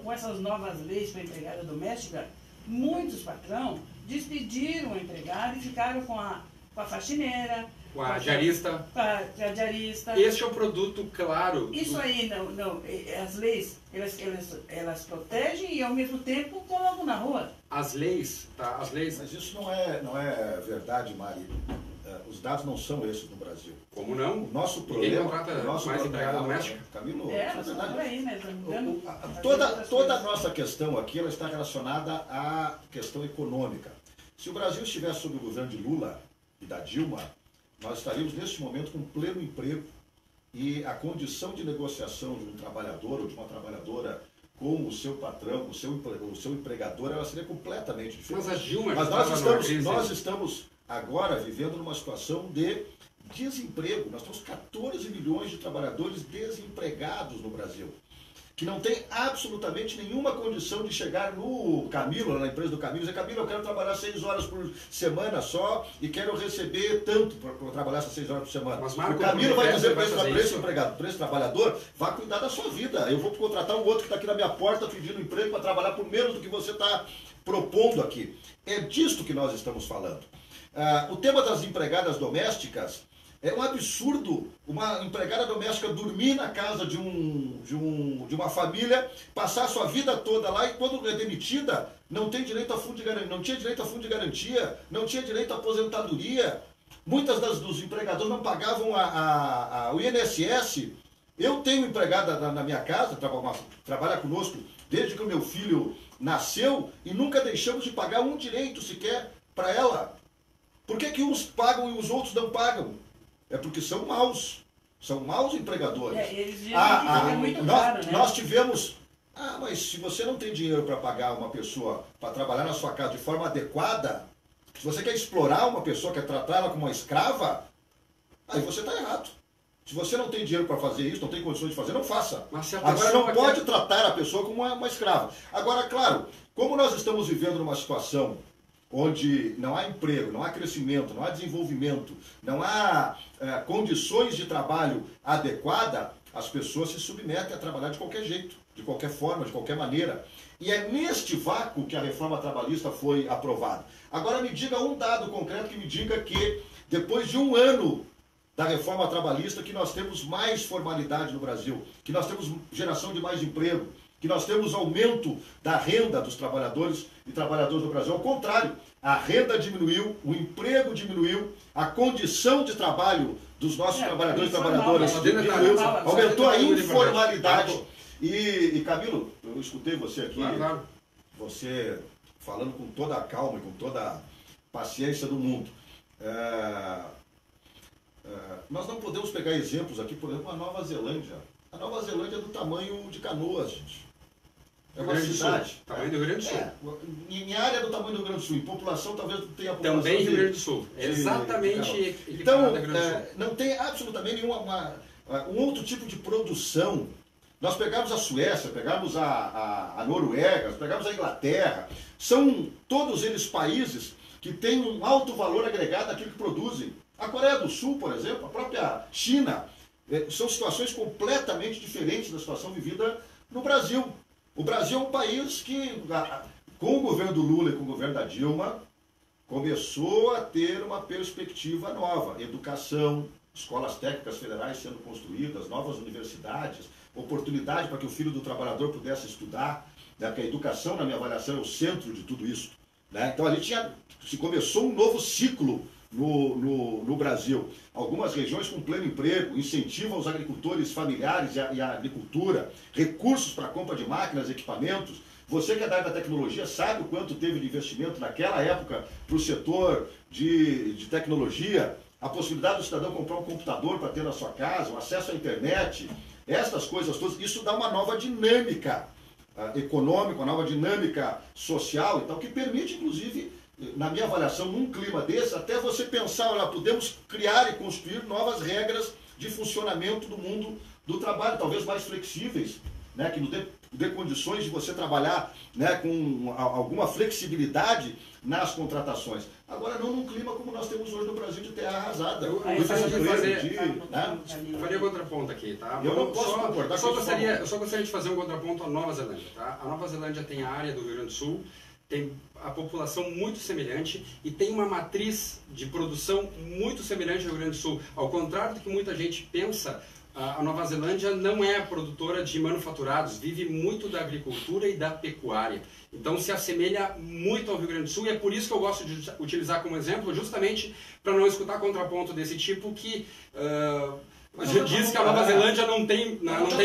com essas novas leis para a empregada doméstica, muitos patrões despediram a empregada e ficaram com a faxineira, a diarista. A diarista. Este é o produto claro. Isso aí, não, as leis, elas protegem e ao mesmo tempo colocam na rua. As leis, tá? As leis. Mas isso não é verdade, Mari. Os dados não são esses no Brasil. Como não? O nosso Ninguém problema... contrata o nosso mais problema, empregada doméstica. Camilo, Nós é estamos verdade. por aí, né? Toda a nossa questão aqui ela está relacionada à questão econômica. Se o Brasil estivesse sob o governo de Lula e da Dilma, nós estaríamos neste momento com pleno emprego e a condição de negociação de um trabalhador ou de uma trabalhadora com o seu patrão, o seu empregador, ela seria completamente diferente. Mas a Dilma Mas já nós estamos agora vivendo numa situação de desemprego. Nós temos 14 milhões de trabalhadores desempregados no Brasil, que não tem absolutamente nenhuma condição de chegar no Camilo, na empresa do Camilo, e dizer: Camilo, eu quero trabalhar 6 horas por semana só e quero receber tanto para trabalhar essas 6 horas por semana. Mas, Marco, o Camilo vai dizer para esse trabalhador: vá cuidar da sua vida. Eu vou contratar um outro que está aqui na minha porta pedindo emprego para trabalhar por menos do que você está propondo aqui. É disto que nós estamos falando. O tema das empregadas domésticas é um absurdo. Uma empregada doméstica dormir na casa de uma família, passar a sua vida toda lá e quando é demitida, não tem direito a fundo de garantia, não tinha direito a fundo de garantia, não tinha direito à aposentadoria. Muitas dos empregadores não pagavam o INSS. Eu tenho empregada na minha casa, trabalha conosco desde que o meu filho nasceu e nunca deixamos de pagar um direito sequer para ela. Por que uns pagam e os outros não pagam? É porque são maus empregadores. Eles dizem que é muito caro, né? Nós tivemos... mas se você não tem dinheiro para pagar uma pessoa para trabalhar na sua casa de forma adequada, se você quer explorar uma pessoa, quer tratar ela como uma escrava, aí você está errado. Se você não tem dinheiro para fazer isso, não tem condições de fazer, não faça. Agora, não pode tratar a pessoa como uma escrava. Agora, claro, como nós estamos vivendo numa situação onde não há emprego, não há crescimento, não há desenvolvimento, não há condições de trabalho adequada, as pessoas se submetem a trabalhar de qualquer jeito, de qualquer forma, de qualquer maneira. E é neste vácuo que a reforma trabalhista foi aprovada. Agora me diga um dado concreto que me diga que depois de um ano da reforma trabalhista que nós temos mais formalidade no Brasil, que nós temos geração de mais emprego, que nós temos aumento da renda dos trabalhadores e trabalhadoras do Brasil. Ao contrário, a renda diminuiu, o emprego diminuiu, a condição de trabalho dos nossos trabalhadores e trabalhadoras diminuiu, aumentou a informalidade. E Camilo, eu escutei você aqui, você falando com toda a calma e com toda a paciência do mundo. Nós não podemos pegar exemplos aqui, por exemplo, a Nova Zelândia. A Nova Zelândia é do tamanho de Canoas, gente. É uma cidade. Tamanho do Rio Grande do Sul. Em área do tamanho do Rio Grande do Sul. Em população, talvez tenha a população. Também Rio Grande do Sul. Exatamente. Então, não tem absolutamente um outro tipo de produção. Nós pegamos a Suécia, pegamos a Noruega, pegamos a Inglaterra. São todos eles países que têm um alto valor agregado naquilo que produzem. A Coreia do Sul, por exemplo, a própria China, são situações completamente diferentes da situação vivida no Brasil. O Brasil é um país que, com o governo do Lula e com o governo da Dilma, começou a ter uma perspectiva nova. Educação, escolas técnicas federais sendo construídas, novas universidades, oportunidade para que o filho do trabalhador pudesse estudar, né? Porque a educação, na minha avaliação, é o centro de tudo isso. Né? Então ali se começou um novo ciclo no Brasil. Algumas regiões com pleno emprego, incentivam os agricultores familiares e a agricultura, recursos para a compra de máquinas e equipamentos. Você que é da área da tecnologia sabe o quanto teve de investimento naquela época para o setor de tecnologia, a possibilidade do cidadão comprar um computador para ter na sua casa, o acesso à internet, estas coisas todas. Isso dá uma nova dinâmica econômica, uma nova dinâmica social e tal, que permite, inclusive, na minha avaliação, num clima desse, até você pensar, olha, podemos criar e construir novas regras de funcionamento do mundo do trabalho, talvez mais flexíveis, né, que nos dê condições de você trabalhar, né, com alguma flexibilidade nas contratações. Agora, não num clima como nós temos hoje no Brasil, de terra arrasada. Eu faria um contraponto aqui, tá? Eu não posso concordar com isso. Eu só gostaria de fazer um contraponto à Nova Zelândia, tá? A Nova Zelândia tem a área do Rio Grande do Sul, tem a população muito semelhante e tem uma matriz de produção muito semelhante ao Rio Grande do Sul. Ao contrário do que muita gente pensa, a Nova Zelândia não é produtora de manufaturados, vive muito da agricultura e da pecuária. Então se assemelha muito ao Rio Grande do Sul e é por isso que eu gosto de utilizar como exemplo, justamente para não escutar contraponto desse tipo que diz que a Nova Zelândia não tem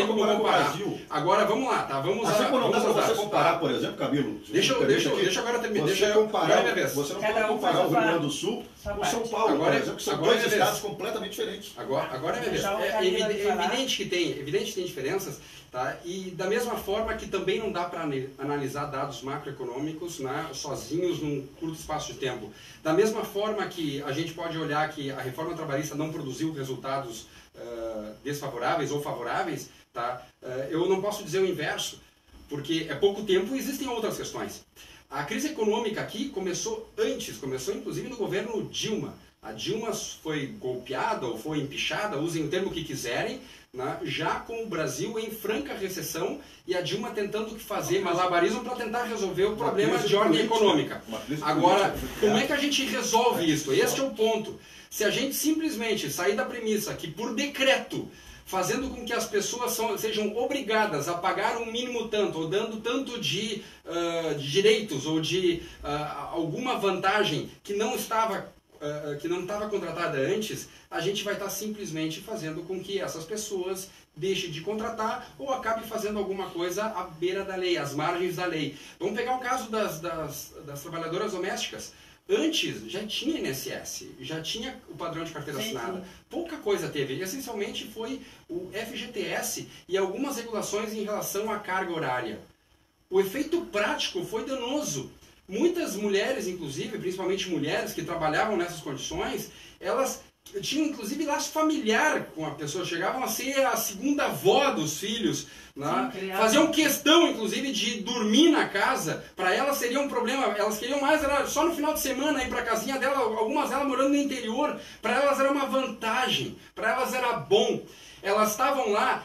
como comparar. Agora vamos lá, tá? Vamos assim como não dá para você comparar, tá? por exemplo, Camilo. Deixa agora terminar. Você não pode comparar o Rio Grande do Sul com São Paulo, por exemplo, que são dois estados completamente diferentes. Agora é minha vez. É evidente que tem diferenças, tá? E da mesma forma que também não dá para analisar dados macroeconômicos, né, sozinhos num curto espaço de tempo. Da mesma forma que a gente pode olhar que a reforma trabalhista não produziu resultados desfavoráveis ou favoráveis, tá? Eu não posso dizer o inverso, porque é pouco tempo e existem outras questões. A crise econômica aqui começou inclusive no governo Dilma. A Dilma foi golpeada ou foi empichada, usem o termo que quiserem, né, já com o Brasil em franca recessão e a Dilma tentando fazer malabarismo para tentar resolver o problema de ordem econômica. Agora, como é que a gente resolve isso? Este é o ponto. Se a gente simplesmente sair da premissa que por decreto, fazendo com que as pessoas sejam obrigadas a pagar um mínimo tanto, ou dando tanto de direitos ou de alguma vantagem que não estava contratada antes, a gente vai estar simplesmente fazendo com que essas pessoas deixem de contratar ou acabe fazendo alguma coisa à beira da lei, às margens da lei. Vamos pegar o caso das trabalhadoras domésticas. Antes já tinha INSS, já tinha o padrão de carteira assinada. Pouca coisa teve. Essencialmente foi o FGTS e algumas regulações em relação à carga horária. O efeito prático foi danoso. Muitas mulheres, inclusive, principalmente mulheres que trabalhavam nessas condições, elas tinham inclusive laço familiar com a pessoa, chegavam a ser a segunda avó dos filhos, né? Faziam questão inclusive de dormir na casa. Para elas seria um problema, elas queriam mais, era só no final de semana ir para a casinha dela, algumas delas morando no interior. Para elas era uma vantagem, para elas era bom. Elas estavam lá,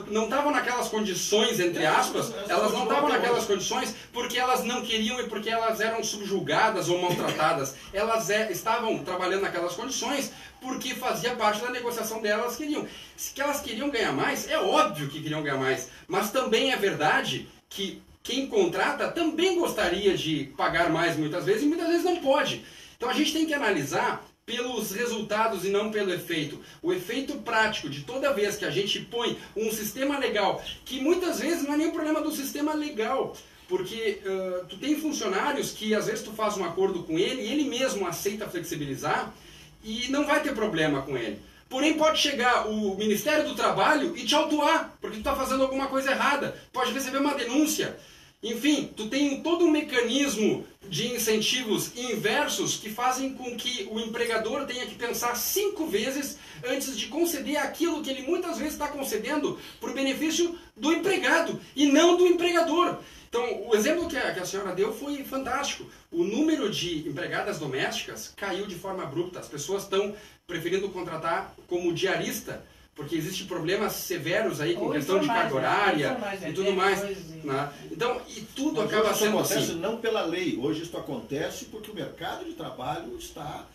não estavam naquelas condições, entre aspas, elas não estavam naquelas condições porque elas não queriam e porque elas eram subjugadas ou maltratadas. Elas estavam trabalhando naquelas condições porque fazia parte da negociação delas, que elas queriam ganhar mais, é óbvio que queriam ganhar mais, mas também é verdade que quem contrata também gostaria de pagar mais muitas vezes e muitas vezes não pode. Então a gente tem que analisar pelos resultados e não pelo efeito. O efeito prático de toda vez que a gente põe um sistema legal, que muitas vezes não é nem o problema do sistema legal, porque tu tem funcionários que às vezes tu faz um acordo com ele e ele mesmo aceita flexibilizar e não vai ter problema com ele. Porém pode chegar o Ministério do Trabalho e te autuar, porque tu está fazendo alguma coisa errada, pode receber uma denúncia. Enfim, tu tem todo um mecanismo de incentivos inversos que fazem com que o empregador tenha que pensar 5 vezes antes de conceder aquilo que ele muitas vezes está concedendo para o benefício do empregado e não do empregador. Então, o exemplo que a senhora deu foi fantástico. O número de empregadas domésticas caiu de forma abrupta. As pessoas estão preferindo contratar como diarista, porque existem problemas severos aí com questão de carga horária e tudo mais. Né? Então, e tudo acaba sendo assim. Isso acontece não pela lei. Hoje isso acontece porque o mercado de trabalho está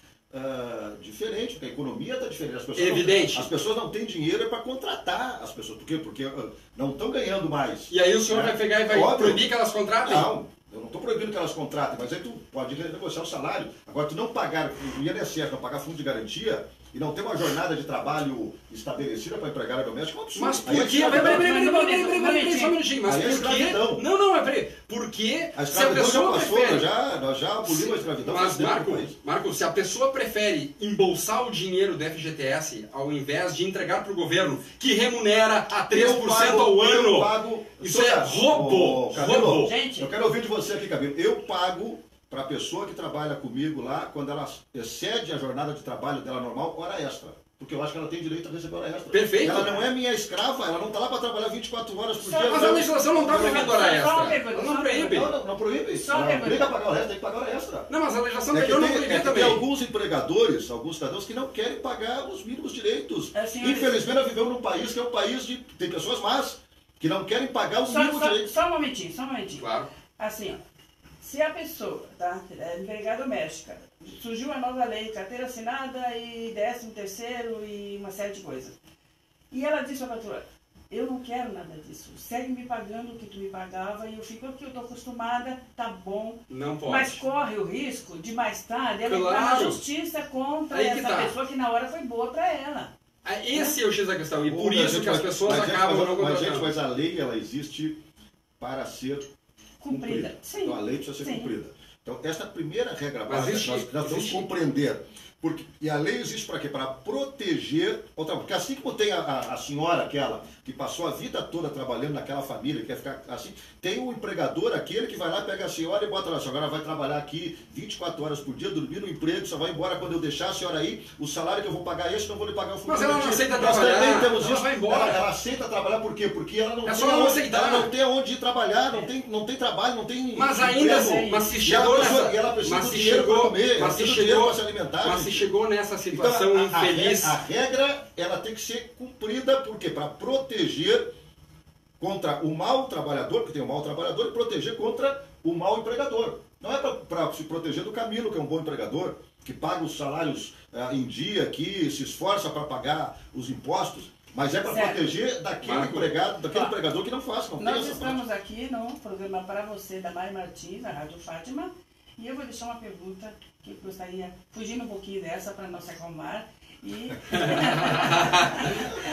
diferente, porque a economia está diferente. As pessoas não têm dinheiro para contratar as pessoas. Por quê? Porque não estão ganhando mais. E aí o senhor vai pegar e vai proibir que elas contratem? Não. Eu não estou proibindo que elas contratem, mas aí tu pode negociar o salário. Agora, tu não pagar o INSS, não pagar fundo de garantia e não ter uma jornada de trabalho estabelecida para empregada doméstica, é um absurdo. Mas por quê? Peraí, só um minutinho. Mas por quê? Não, peraí. Porque se a pessoa prefere... Nós já abolimos a escravidão. Mas, Marco, se a pessoa prefere embolsar o dinheiro do FGTS ao invés de entregar para o governo, que remunera a 3% ao ano, isso é roubo. Roubo. Gente, eu quero ouvir de você aqui, Camilo. Eu pago para a pessoa que trabalha comigo lá, quando ela excede a jornada de trabalho dela normal, hora extra. Porque eu acho que ela tem direito a receber hora extra. Perfeito. Ela não é minha escrava, ela não está lá para trabalhar 24 horas por dia. Mas a legislação não está proibindo hora extra. Ela não proíbe. Não proíbe. Não obriga a pagar hora extra, tem que pagar hora extra. Não, mas a legislação não proíbe também. Tem alguns empregadores, alguns cidadãos que não querem pagar os mínimos direitos. Infelizmente, nós vivemos num país que é um país de... Tem pessoas más que não querem pagar os mínimos direitos. Só um momentinho. Claro. Assim, ó. Se a pessoa, tá, é empregada doméstica, surgiu a nova lei, carteira assinada e 13º e uma série de coisas. E ela disse para a patroa, eu não quero nada disso, segue me pagando o que tu me pagava e eu fico aqui, eu estou acostumada, tá bom. Não pode. Mas corre o risco de mais tarde ela entrar na justiça contra essa pessoa que na hora foi boa para ela. Esse é o X da questão, e por isso que as pessoas acabam não contratando. Mas a lei, ela existe para ser cumprida. Sim. Então a lei precisa ser cumprida. Então essa primeira regra básica nós vamos compreender. E a lei existe para quê? Para proteger outra. Porque assim como tem a senhora aquela que passou a vida toda trabalhando naquela família, quer ficar assim, tem o empregador aquele que vai lá, pega a senhora e bota lá, a senhora vai trabalhar aqui 24 horas por dia, dormir no emprego, só vai embora quando eu deixar a senhora aí, o salário que eu vou pagar esse, não vou lhe pagar o futuro. Mas ela não aceita trabalhar, também temos ela isso. vai embora. Ela aceita trabalhar por quê? Porque ela não, tem onde ir trabalhar, não tem trabalho, não tem mas ainda assim, mas se chegou nessa... ela precisa do dinheiro para comer, ela precisa do dinheiro para se alimentar. Mas se chegou nessa situação infeliz... A regra, ela tem que ser cumprida, por quê? Para proteger contra o mau trabalhador, porque tem o mau trabalhador, e proteger contra o mau empregador. Não é para se proteger do Camilo, que é um bom empregador, que paga os salários em dia, que se esforça para pagar os impostos, mas é para proteger daquele empregador que não faz. Nós estamos aqui no programa Para Você, da Mari Martins, na Rádio Fátima, e eu vou deixar uma pergunta que eu gostaria, fugindo um pouquinho dessa para não se acalmar, e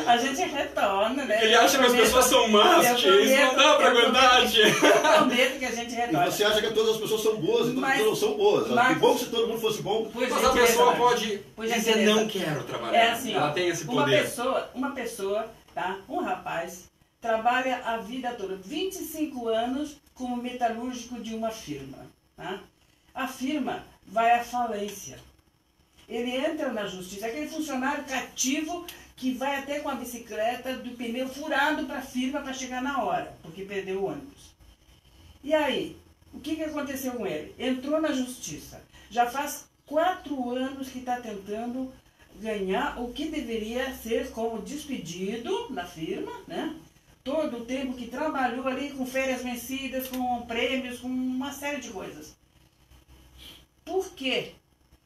a gente retorna, né? Ele acha que as pessoas são más, tia, isso não dá pra aguentar, tia. Eu prometo que a gente retorna. E você acha que todas as pessoas são boas e todas as pessoas não são boas. Que bom se todo mundo fosse bom. Mas a pessoa pode dizer, não quero trabalhar. É assim, ela tem esse poder. Uma pessoa, tá? Um rapaz, trabalha a vida toda, 25 anos como metalúrgico de uma firma. Tá? A firma vai à falência. Ele entra na justiça, aquele funcionário cativo que vai até com a bicicleta do pneu furado para a firma para chegar na hora, porque perdeu o ônibus. E aí, o que aconteceu com ele? Entrou na justiça. Já faz 4 anos que está tentando ganhar o que deveria ser como despedido na firma, né? Todo o tempo que trabalhou ali com férias vencidas, com prêmios, com uma série de coisas. Por quê?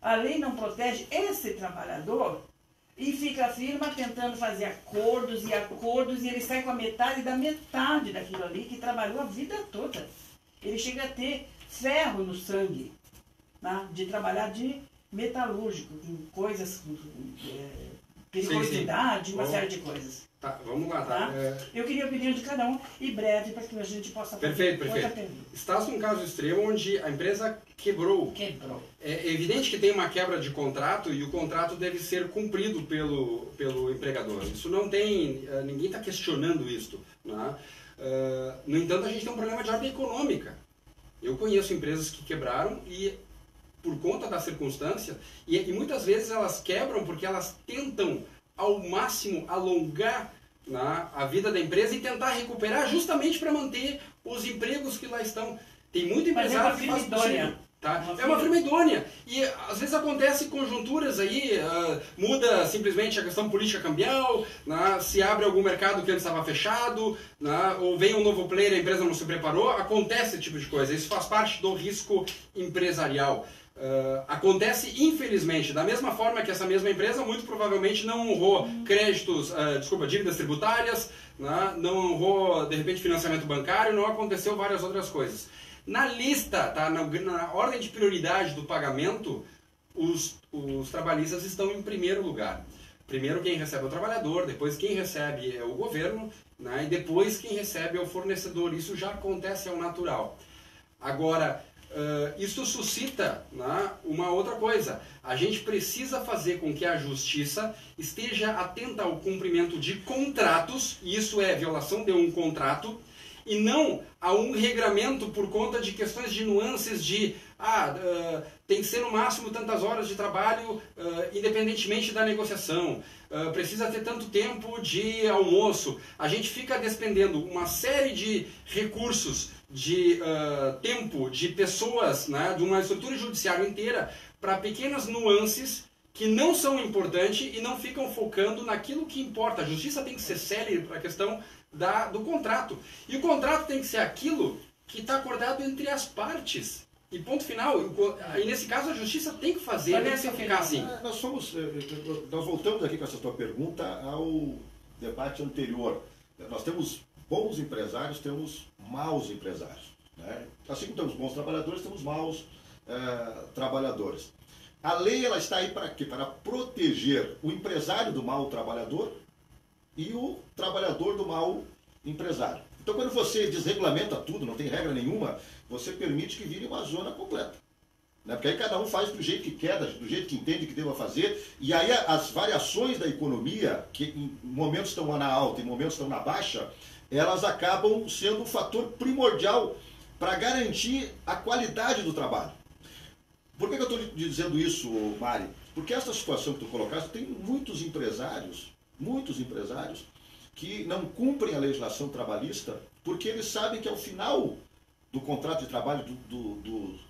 A lei não protege esse trabalhador e fica a firma tentando fazer acordos e ele sai com a metade da metade daquilo ali que trabalhou a vida toda. Ele chega a ter ferro no sangue, né, de trabalhar de metalúrgico, com coisas, periculosidade, uma série de coisas. Tá, vamos lá, tá? Eu queria a opinião de cada um e breve para que a gente possa fazer outra pergunta. Estás num caso extremo onde a empresa quebrou. É evidente que tem uma quebra de contrato e o contrato deve ser cumprido pelo empregador. Isso não tem... ninguém está questionando isso. Né? No entanto, a gente tem um problema de ordem econômica. Eu conheço empresas que quebraram e por conta da circunstância, e muitas vezes elas quebram porque elas tentam ao máximo alongar a vida da empresa e tentar recuperar justamente para manter os empregos que lá estão. Tem muito empresário que faz possível. Tá? É uma firma idônea. E às vezes acontece conjunturas aí, muda simplesmente a questão política cambial, se abre algum mercado que antes estava fechado, ou vem um novo player e a empresa não se preparou, acontece esse tipo de coisa. Isso faz parte do risco empresarial. Acontece, infelizmente, da mesma forma que essa mesma empresa muito provavelmente não honrou dívidas tributárias, não honrou, de repente, financiamento bancário, não aconteceu várias outras coisas. Na lista, tá, na ordem de prioridade do pagamento, os trabalhistas estão em primeiro lugar. Primeiro quem recebe é o trabalhador, depois quem recebe é o governo, e depois quem recebe é o fornecedor. Isso já acontece ao natural. Agora, isso suscita uma outra coisa. A gente precisa fazer com que a justiça esteja atenta ao cumprimento de contratos, e isso é violação de um contrato, e não a um regramento por conta de questões de nuances de tem que ser no máximo tantas horas de trabalho independentemente da negociação, precisa ter tanto tempo de almoço. A gente fica despendendo uma série de recursos, de tempo, de pessoas, de uma estrutura judiciária inteira para pequenas nuances que não são importantes e não ficam focando naquilo que importa. A justiça tem que ser célere para a questão do contrato. E o contrato tem que ser aquilo que está acordado entre as partes. E ponto final, e nesse caso a justiça tem que fazer, tem que ficar assim. Nós voltamos aqui com essa tua pergunta ao debate anterior. Nós temos bons empresários, temos maus empresários. Né? Assim como temos bons trabalhadores, temos maus trabalhadores. A lei ela está aí para quê? Para proteger o empresário do mau trabalhador e o trabalhador do mau empresário. Então, quando você desregulamenta tudo, não tem regra nenhuma, você permite que vire uma zona completa. Né? Porque aí cada um faz do jeito que quer, do jeito que entende que deva fazer, e aí as variações da economia, que em momentos estão na alta e em momentos estão na baixa, elas acabam sendo um fator primordial para garantir a qualidade do trabalho. Por que eu estou dizendo isso, Mari? Porque essa situação que tu colocaste, tem muitos empresários que não cumprem a legislação trabalhista porque eles sabem que ao final do contrato de trabalho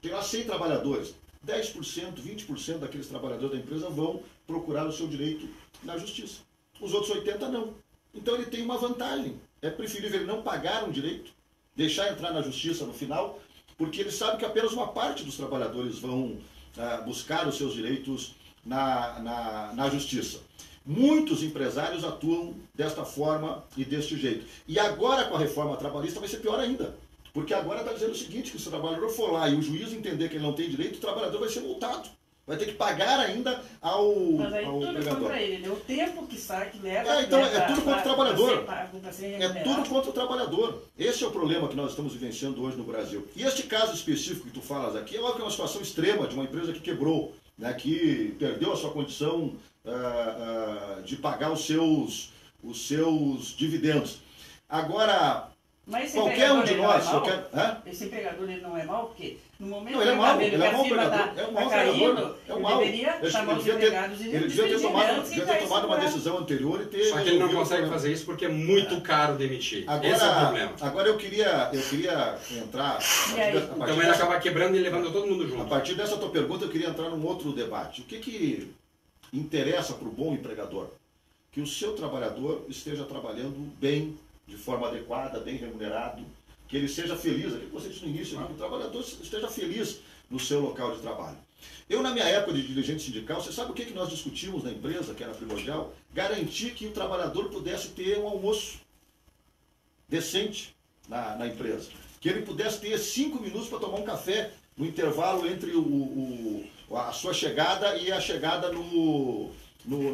tem lá 100 trabalhadores, 10%, 20% daqueles trabalhadores da empresa vão procurar o seu direito na justiça. Os outros 80% não. Então ele tem uma vantagem. É preferível ele não pagar um direito, deixar entrar na justiça no final, porque ele sabe que apenas uma parte dos trabalhadores vão buscar os seus direitos na justiça. Muitos empresários atuam desta forma e deste jeito. E agora com a reforma trabalhista vai ser pior ainda. Porque agora está dizendo o seguinte, que se o trabalhador for lá e o juiz entender que ele não tem direito, o trabalhador vai ser multado. Vai ter que pagar ainda ao empregador. Mas aí tudo contra ele, né? O tempo que sai, que leva... Então é tudo contra o trabalhador. É tudo contra o trabalhador. Esse é o problema que nós estamos vivenciando hoje no Brasil. E este caso específico que tu falas aqui, é óbvio que é uma situação extrema de uma empresa que quebrou, né, que perdeu a sua condição de pagar os seus dividendos. Agora, qualquer um de nós... Esse empregador ele não é mau, porque no momento ele é mau, ele é mau empregador, é um mau empregador, é um mau. Deveria chamar os empregados e ele devia ter tomado uma decisão anterior e ter... Só que ele não consegue fazer isso porque é muito caro demitir. Esse é o problema. Agora eu queria entrar... Então ele acaba quebrando e levando todo mundo junto. A partir dessa tua pergunta eu queria entrar num outro debate. O que interessa para o bom empregador? Que o seu trabalhador esteja trabalhando bem, de forma adequada, bem remunerado, que ele seja feliz, aquilo que você disse no início, que o trabalhador esteja feliz no seu local de trabalho. Eu, na minha época de dirigente sindical, você sabe o que nós discutimos na empresa, que era primordial? Garantir que o trabalhador pudesse ter um almoço decente na empresa. Que ele pudesse ter 5 minutos para tomar um café no intervalo entre a sua chegada e a chegada no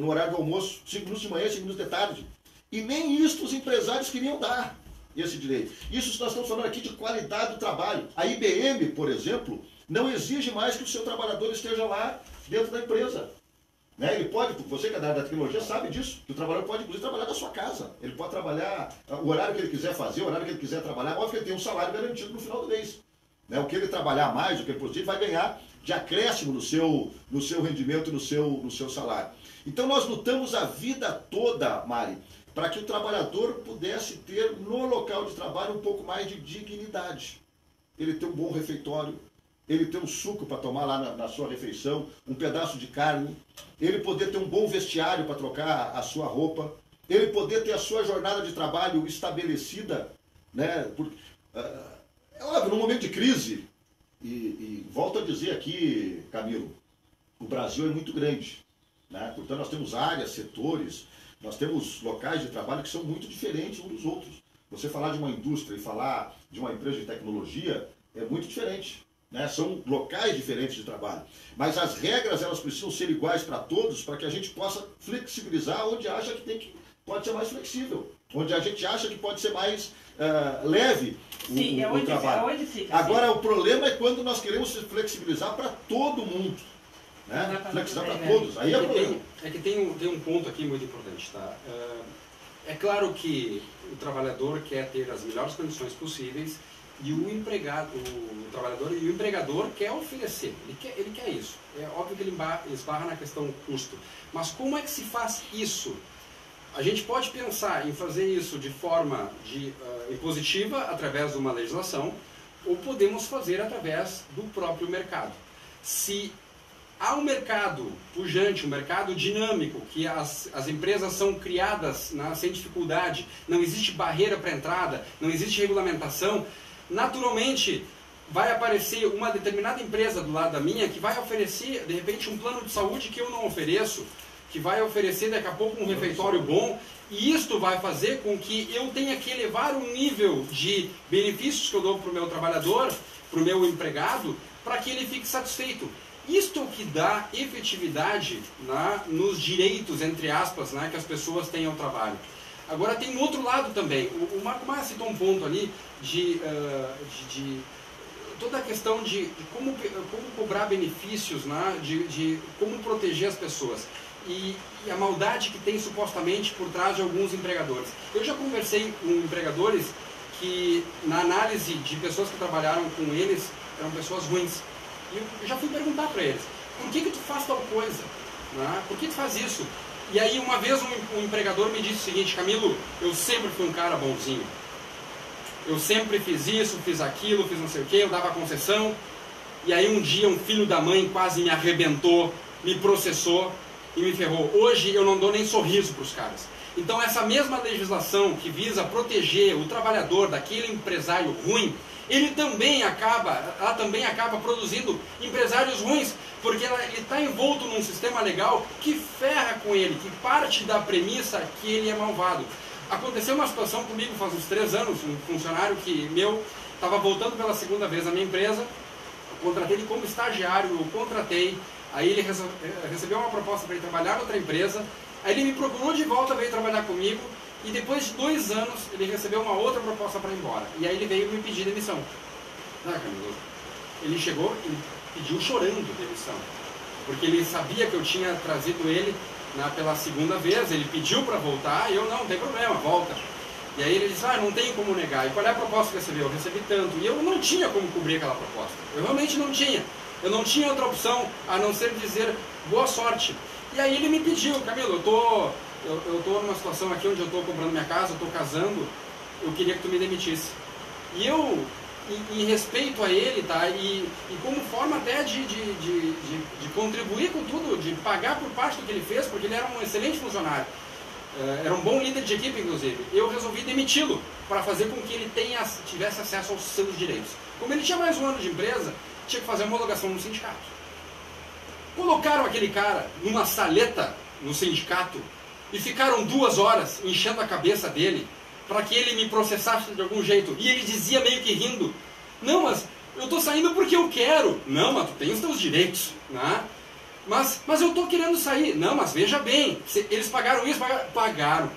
horário do almoço, 5 minutos de manhã e 5 minutos de tarde. E nem isso os empresários queriam dar, esse direito. Isso nós estamos falando aqui de qualidade do trabalho. A IBM, por exemplo, não exige mais que o seu trabalhador esteja lá dentro da empresa. Né? Ele pode, você que é da área da tecnologia sabe disso, que o trabalhador pode inclusive trabalhar da sua casa. Ele pode trabalhar o horário que ele quiser fazer, o horário que ele quiser trabalhar, óbvio que ele tem um salário garantido no final do mês. Né? O que ele trabalhar mais, o que ele produzir, vai ganhar de acréscimo no seu rendimento e no seu salário. Então nós lutamos a vida toda, Mari, para que o trabalhador pudesse ter no local de trabalho um pouco mais de dignidade. Ele ter um bom refeitório, ele ter um suco para tomar lá na sua refeição, um pedaço de carne, ele poder ter um bom vestiário para trocar a sua roupa, ele poder ter a sua jornada de trabalho estabelecida, né? É óbvio, num momento de crise, e volto a dizer aqui, Camilo, o Brasil é muito grande, né? Portanto, nós temos áreas, setores, nós temos locais de trabalho que são muito diferentes uns dos outros. Você falar de uma indústria e falar de uma empresa de tecnologia é muito diferente. Né? São locais diferentes de trabalho. Mas as regras elas precisam ser iguais para todos para que a gente possa flexibilizar onde acha que pode ser mais flexível. Onde a gente acha que pode ser mais leve o trabalho. Agora, o problema é quando nós queremos flexibilizar para todo mundo. Né? Flexibilizar para todos. Aí é problema. Tem um ponto aqui muito importante. Tá? É claro que o trabalhador quer ter as melhores condições possíveis e o trabalhador e o empregador quer oferecer. Ele quer isso. É óbvio que ele esbarra na questão custo. Mas como é que se faz isso? A gente pode pensar em fazer isso de forma impositiva, através de uma legislação, ou podemos fazer através do próprio mercado. Se há um mercado pujante, um mercado dinâmico, que as empresas são criadas sem dificuldade, não existe barreira para entrada, não existe regulamentação, naturalmente vai aparecer uma determinada empresa do lado da minha que vai oferecer, de repente, um plano de saúde que eu não ofereço, que vai oferecer daqui a pouco um refeitório bom, e isto vai fazer com que eu tenha que elevar o nível de benefícios que eu dou para o meu trabalhador, para o meu empregado, para que ele fique satisfeito. Isto é o que dá efetividade, né, nos direitos, entre aspas, né, que as pessoas têm ao trabalho. Agora tem um outro lado também. O Marco Maia citou um ponto ali de toda a questão de como cobrar benefícios, né, de como proteger as pessoas. E a maldade que tem supostamente por trás de alguns empregadores. Eu já conversei com empregadores que, na análise de pessoas que trabalharam com eles, eram pessoas ruins. E eu já fui perguntar para eles, por que tu faz tal coisa? Né? Por que tu faz isso? E aí uma vez um empregador me disse o seguinte: Camilo, eu sempre fui um cara bonzinho. Eu sempre fiz isso, fiz aquilo, fiz não sei o que, eu dava concessão. E aí um dia um filho da mãe quase me arrebentou, me processou e me ferrou. Hoje eu não dou nem sorriso para os caras. Então essa mesma legislação que visa proteger o trabalhador daquele empresário ruim, ela também acaba produzindo empresários ruins, porque ele está envolto num sistema legal que ferra com ele, que parte da premissa que ele é malvado. Aconteceu uma situação comigo faz uns 3 anos, um funcionário meu estava voltando pela segunda vez na minha empresa, eu contratei ele como estagiário, eu contratei, aí ele recebeu uma proposta para ir trabalhar em outra empresa, aí ele me procurou de volta, veio trabalhar comigo, e depois de 2 anos ele recebeu uma outra proposta para ir embora. E aí ele veio me pedir demissão. Camilo, ele chegou e pediu chorando demissão. Porque ele sabia que eu tinha trazido ele pela segunda vez, ele pediu para voltar, e eu não tem problema, volta. E aí ele disse, não tem como negar. E qual é a proposta que recebeu? Eu recebi tanto. E eu não tinha como cobrir aquela proposta. Eu realmente não tinha. Eu não tinha outra opção a não ser dizer boa sorte. E aí ele me pediu, Camilo, eu tô numa situação aqui onde eu estou comprando minha casa, eu estou casando, eu queria que tu me demitisse. E eu, em respeito a ele, tá, e como forma até de contribuir com tudo, de pagar por parte do que ele fez, porque ele era um excelente funcionário, era um bom líder de equipe, inclusive, eu resolvi demiti-lo para fazer com que ele tivesse acesso aos seus direitos. Como ele tinha mais 1 ano de empresa, tinha que fazer uma homologação no sindicato. Colocaram aquele cara numa saleta no sindicato e ficaram 2 horas enchendo a cabeça dele para que ele me processasse de algum jeito. E ele dizia meio que rindo, não, mas eu estou saindo porque eu quero. Não, mas tu tem os teus direitos, né? Mas eu estou querendo sair. Não, mas veja bem, eles pagaram isso, pagaram,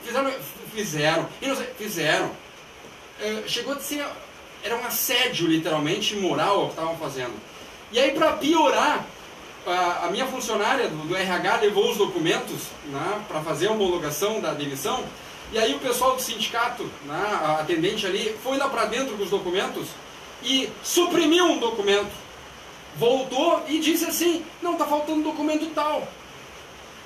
fizeram. Chegou a ser, era um assédio literalmente moral o que estavam fazendo. E aí, para piorar, a minha funcionária do RH levou os documentos, né, para fazer a homologação da demissão, e aí o pessoal do sindicato, né, a atendente ali, foi lá para dentro com os documentos e suprimiu um documento. Voltou e disse assim, não, está faltando documento tal.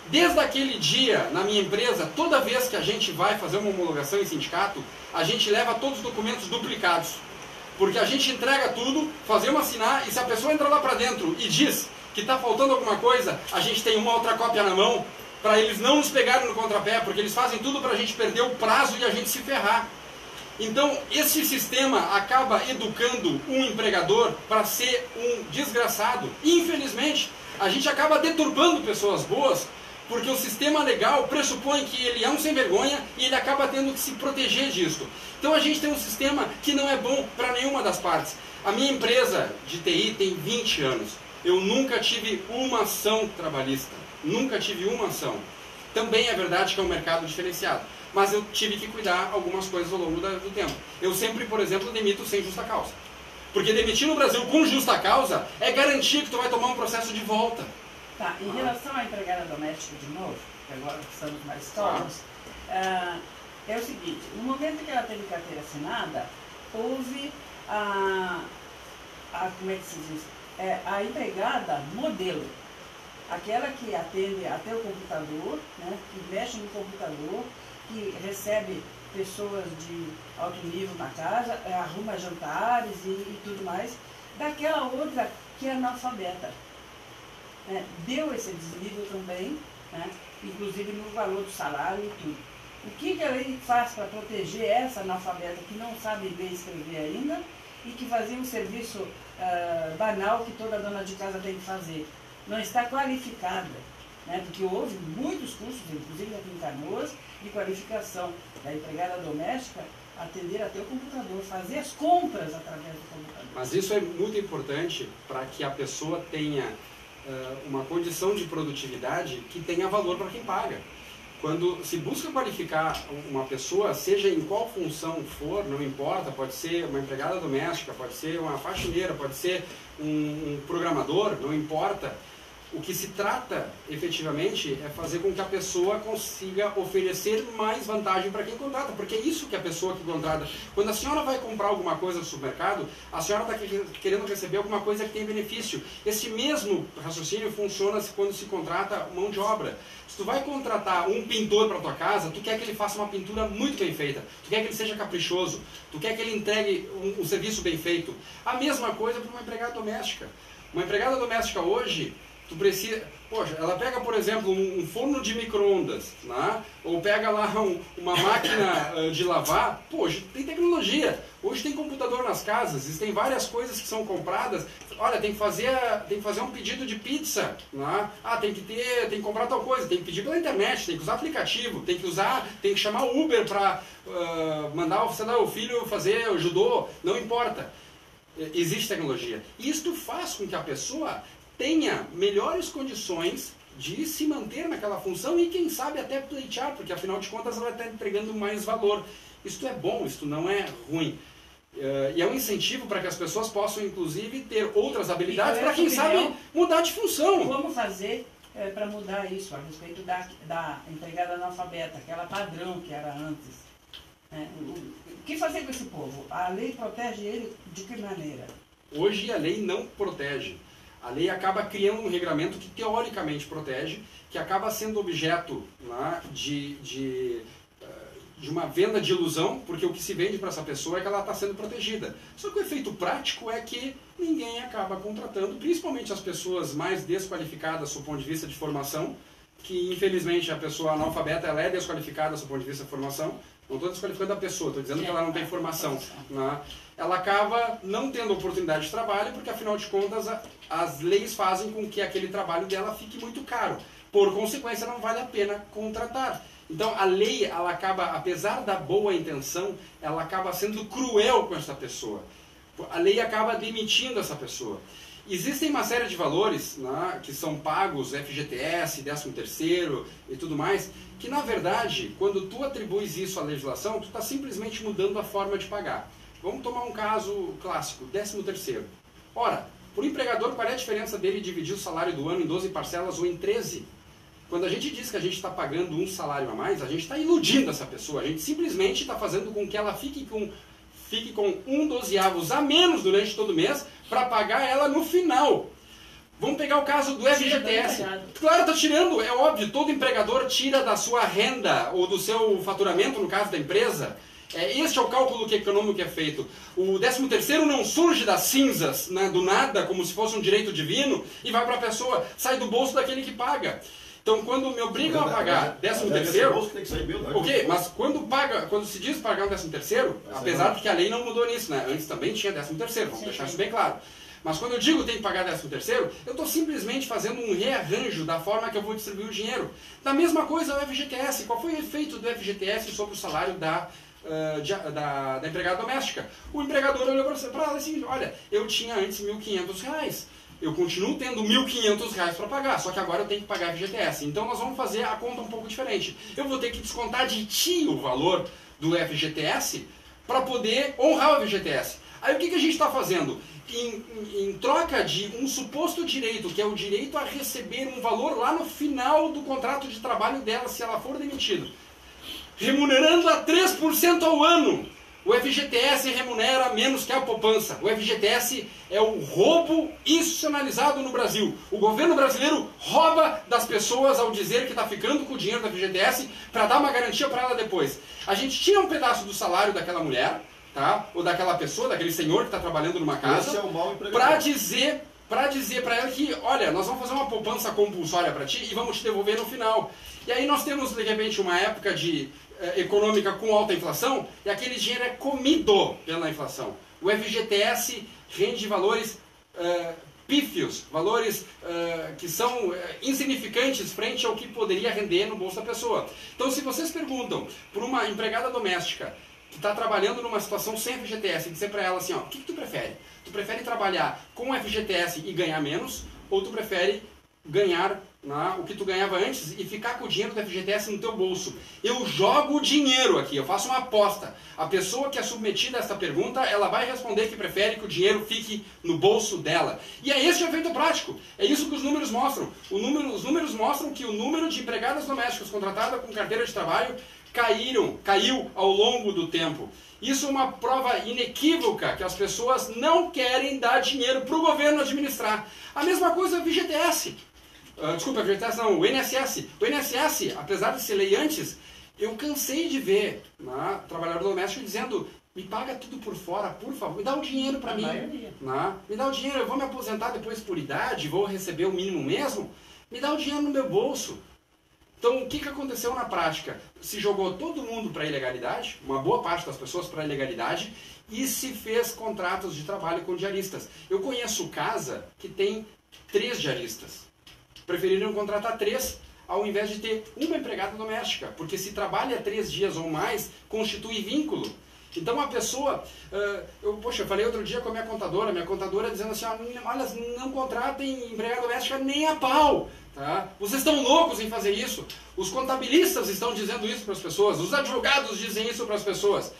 Desde aquele dia, na minha empresa, toda vez que a gente vai fazer uma homologação em sindicato, a gente leva todos os documentos duplicados. Porque a gente entrega tudo, fazemos assinar, e se a pessoa entra lá para dentro e diz que está faltando alguma coisa, a gente tem uma outra cópia na mão, para eles não nos pegarem no contrapé, porque eles fazem tudo para a gente perder o prazo e a gente se ferrar. Então, esse sistema acaba educando um empregador para ser um desgraçado. Infelizmente, a gente acaba deturpando pessoas boas, porque o sistema legal pressupõe que ele é um sem vergonha e ele acaba tendo que se proteger disso. Então a gente tem um sistema que não é bom para nenhuma das partes. A minha empresa de TI tem 20 anos. Eu nunca tive uma ação trabalhista. Nunca tive uma ação. Também é verdade que é um mercado diferenciado. Mas eu tive que cuidar algumas coisas ao longo do tempo. Eu sempre, por exemplo, demito sem justa causa. Porque demitir no Brasil com justa causa é garantir que tu vai tomar um processo de volta. Tá, em relação à empregada doméstica de novo, que agora estamos mais calmos, é o seguinte, no momento que ela teve carteira assinada, houve como é que se diz? A empregada modelo, aquela que atende até o computador, né, que mexe no computador, que recebe pessoas de alto nível na casa, arruma jantares e tudo mais, daquela outra que é analfabeta. Deu esse desnível também, né, inclusive no valor do salário e tudo. O que a lei faz para proteger essa analfabeta que não sabe ler e escrever ainda e que fazia um serviço banal que toda dona de casa tem que fazer. Não está qualificada, né? Porque houve muitos cursos, inclusive aqui em Canoas, de qualificação da empregada doméstica, atender até o computador, fazer as compras através do computador. Mas isso é muito importante para que a pessoa tenha uma condição de produtividade que tenha valor para quem paga. Quando se busca qualificar uma pessoa, seja em qual função for, não importa, pode ser uma empregada doméstica, pode ser uma faxineira, pode ser um programador, não importa. O que se trata, efetivamente, é fazer com que a pessoa consiga oferecer mais vantagem para quem contrata, porque é isso que a pessoa que contrata... Quando a senhora vai comprar alguma coisa no supermercado, a senhora está querendo receber alguma coisa que tem benefício. Esse mesmo raciocínio funciona quando se contrata mão de obra. Se tu vai contratar um pintor para tua casa, tu quer que ele faça uma pintura muito bem feita, tu quer que ele seja caprichoso, tu quer que ele entregue um serviço bem feito. A mesma coisa para uma empregada doméstica. Uma empregada doméstica hoje... Tu precisa, poxa, ela pega, por exemplo, um forno de micro-ondas, né? Ou pega lá uma máquina de lavar. Poxa, tem tecnologia. Hoje tem computador nas casas, existem várias coisas que são compradas. Olha, tem que fazer um pedido de pizza, né? Ah, tem que comprar tal coisa, tem que pedir pela internet, tem que usar aplicativo, tem que chamar o Uber para mandar, sei lá, o filho fazer o judô, não importa. Existe tecnologia. E isto faz com que a pessoa tenha melhores condições de se manter naquela função e quem sabe até pleitear, porque afinal de contas ela está entregando mais valor. Isto é bom, isto não é ruim. E é um incentivo para que as pessoas possam inclusive ter outras habilidades para quem sabe mudar de função. Como fazer para mudar isso a respeito da empregada analfabeta, aquela padrão que era antes? O que fazer com esse povo? A lei protege ele de que maneira? Hoje a lei não protege. A lei acaba criando um regramento que teoricamente protege, que acaba sendo objeto, né, de uma venda de ilusão, porque o que se vende para essa pessoa é que ela está sendo protegida. Só que o efeito prático é que ninguém acaba contratando, principalmente as pessoas mais desqualificadas do ponto de vista de formação, que infelizmente a pessoa analfabeta ela é desqualificada do ponto de vista de formação. Não estou desqualificando a pessoa, estou dizendo que ela não tem formação, né? Ela acaba não tendo oportunidade de trabalho, porque afinal de contas as leis fazem com que aquele trabalho dela fique muito caro. Por consequência, não vale a pena contratar. Então a lei, ela acaba, apesar da boa intenção, ela acaba sendo cruel com essa pessoa. A lei acaba demitindo essa pessoa. Existem uma série de valores, né, que são pagos, FGTS, 13º e tudo mais, que na verdade, quando tu atribuis isso à legislação, tu está simplesmente mudando a forma de pagar. Vamos tomar um caso clássico, 13º. Ora, por empregador, qual é a diferença dele dividir o salário do ano em 12 parcelas ou em 13? Quando a gente diz que a gente está pagando um salário a mais, a gente está iludindo essa pessoa. A gente simplesmente está fazendo com que ela fique com 1/12 a menos durante todo o mês para pagar ela no final. Vamos pegar o caso do FGTS. Claro, está tirando, é óbvio, todo empregador tira da sua renda ou do seu faturamento, no caso da empresa. Este é o cálculo econômico que é feito. O 13º não surge das cinzas, né, do nada, como se fosse um direito divino, e vai para a pessoa, sai do bolso daquele que paga. Então, quando me obrigam a pagar 13º, ok, mas quando se diz pagar um 13º, apesar de que a lei não mudou nisso, né? Antes também tinha 13º, vamos deixar isso bem claro. Mas quando eu digo tem que pagar 13º, eu estou simplesmente fazendo um rearranjo da forma que eu vou distribuir o dinheiro. Da mesma coisa o FGTS. Qual foi o efeito do FGTS sobre o salário da empregada doméstica? O empregador olhou para ela e disse, olha, eu tinha antes R$1.500. Eu continuo tendo R$1.500 para pagar, só que agora eu tenho que pagar FGTS. Então nós vamos fazer a conta um pouco diferente. Eu vou ter que descontar de ti o valor do FGTS para poder honrar o FGTS. Aí o que a gente está fazendo? Em troca de um suposto direito, que é o direito a receber um valor lá no final do contrato de trabalho dela, se ela for demitida, remunerando a 3% ao ano. O FGTS remunera menos que a poupança. O FGTS é o roubo institucionalizado no Brasil. O governo brasileiro rouba das pessoas ao dizer que está ficando com o dinheiro do FGTS para dar uma garantia para ela depois. A gente tira um pedaço do salário daquela mulher, tá? Ou daquela pessoa, daquele senhor que está trabalhando numa casa, para dizer para ela que, olha, nós vamos fazer uma poupança compulsória para ti e vamos te devolver no final. E aí nós temos, de repente, uma época econômica com alta inflação e aquele dinheiro é comido pela inflação. O FGTS rende valores pífios, valores que são insignificantes frente ao que poderia render no bolso da pessoa. Então, se vocês perguntam por uma empregada doméstica que está trabalhando numa situação sem FGTS e dizer para ela assim, ó, o que tu prefere? Tu prefere trabalhar com FGTS e ganhar menos, ou tu prefere ganhar o que tu ganhava antes e ficar com o dinheiro do FGTS no teu bolso? Eu jogo o dinheiro aqui, eu faço uma aposta. A pessoa que é submetida a esta pergunta, ela vai responder que prefere que o dinheiro fique no bolso dela. E é esse o efeito prático. É isso que os números mostram. Os números mostram que o número de empregadas domésticas contratadas com carteira de trabalho caiu ao longo do tempo. Isso é uma prova inequívoca que as pessoas não querem dar dinheiro para o governo administrar. A mesma coisa é o FGTS. Desculpa, FGTS não, o INSS. O INSS, apesar de ser lei antes, eu cansei de ver trabalhador doméstico dizendo: me paga tudo por fora, por favor, me dá o dinheiro para mim. Me dá o dinheiro, eu vou me aposentar depois por idade, vou receber o mínimo mesmo, me dá o dinheiro no meu bolso. Então, o que aconteceu na prática? Se jogou todo mundo para a ilegalidade, uma boa parte das pessoas para a ilegalidade, e se fez contratos de trabalho com diaristas. Eu conheço casa que tem 3 diaristas. Preferiram contratar 3 ao invés de ter uma empregada doméstica, porque se trabalha 3 dias ou mais, constitui vínculo. Então a pessoa, eu falei outro dia com a minha contadora dizendo assim, olha, não contratem empregada doméstica nem a pau. Tá? Vocês estão loucos em fazer isso. Os contabilistas estão dizendo isso para as pessoas, os advogados dizem isso para as pessoas.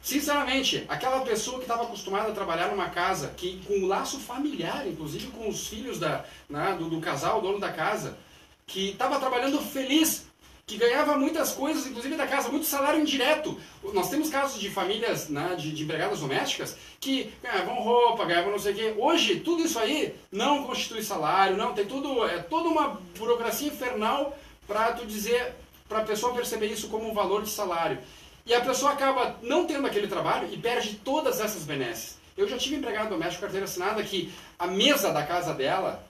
Sinceramente, aquela pessoa que estava acostumada a trabalhar numa casa, que com um laço familiar, inclusive com os filhos do casal, dono da casa, que estava trabalhando feliz, que ganhava muitas coisas, inclusive da casa, muito salário indireto. Nós temos casos de famílias de empregadas domésticas que ganhavam roupa, ganhavam não sei o quê. Hoje, tudo isso aí não constitui salário, não, tem toda uma burocracia infernal para tu dizer, para a pessoa perceber isso como um valor de salário. E a pessoa acaba não tendo aquele trabalho e perde todas essas benesses. Eu já tive empregado doméstico, carteira assinada, que a mesa da casa dela,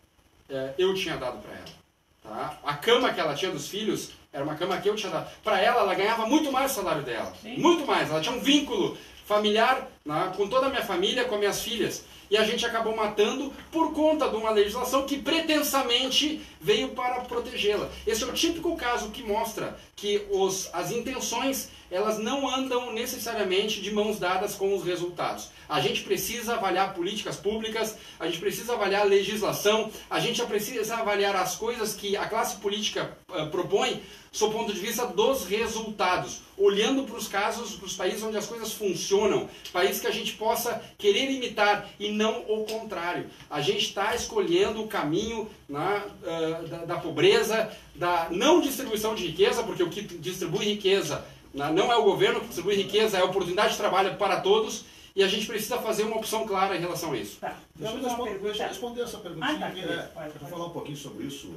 eu tinha dado para ela. Tá? A cama que ela tinha dos filhos era uma cama que eu tinha dado. Para ela ganhava muito mais o salário dela. Sim. Muito mais. Ela tinha um vínculo familiar com toda a minha família, com as minhas filhas. E a gente acabou matando por conta de uma legislação que pretensamente veio para protegê-la. Esse é o típico caso que mostra que as intenções elas não andam necessariamente de mãos dadas com os resultados. A gente precisa avaliar políticas públicas, a gente precisa avaliar a legislação, a gente precisa avaliar as coisas que a classe política propõe sob o ponto de vista dos resultados, olhando para os casos, para os países onde as coisas funcionam, países que a gente possa querer imitar e não o contrário. A gente está escolhendo o caminho da pobreza, da não distribuição de riqueza, porque o que distribui riqueza não é o governo, o que distribui riqueza é a oportunidade de trabalho para todos, e a gente precisa fazer uma opção clara em relação a isso. Tá. Deixa eu responder essa perguntinha. Vou falar um pouquinho sobre isso.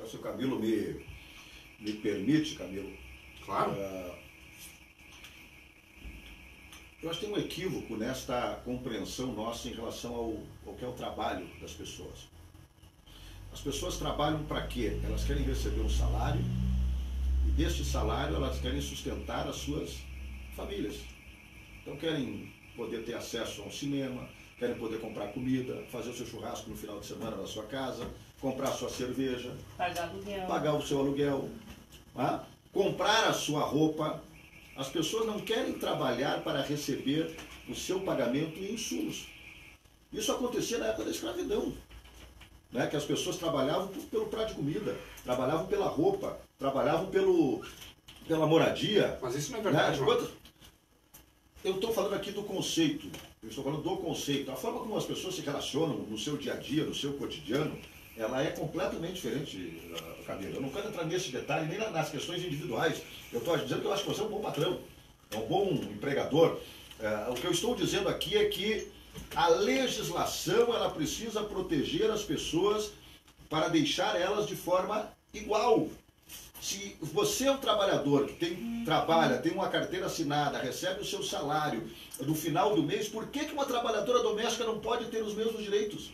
Se o Camilo me permite, Camilo. Claro. Eu acho que tem um equívoco nesta compreensão nossa em relação ao que é o trabalho das pessoas. As pessoas trabalham para quê? Elas querem receber um salário e deste salário elas querem sustentar as suas famílias. Então querem poder ter acesso a um cinema, querem poder comprar comida, fazer o seu churrasco no final de semana na sua casa, comprar a sua cerveja, pagar o seu aluguel, comprar a sua roupa. As pessoas não querem trabalhar para receber o seu pagamento em insumos. Isso acontecia na época da escravidão, né? Que as pessoas trabalhavam pelo prato de comida, trabalhavam pela roupa, trabalhavam pela moradia. Mas isso não é verdade, né? Eu estou falando aqui do conceito. Eu estou falando do conceito. A forma como as pessoas se relacionam no seu dia a dia, no seu cotidiano, ela é completamente diferente, Camila. Eu não quero entrar nesse detalhe, nem nas questões individuais. Eu estou dizendo que eu acho que você é um bom patrão, é um bom empregador. O que eu estou dizendo aqui é que a legislação ela precisa proteger as pessoas para deixar elas de forma igual. Se você é um trabalhador que trabalha, tem uma carteira assinada, recebe o seu salário no final do mês, por que uma trabalhadora doméstica não pode ter os mesmos direitos?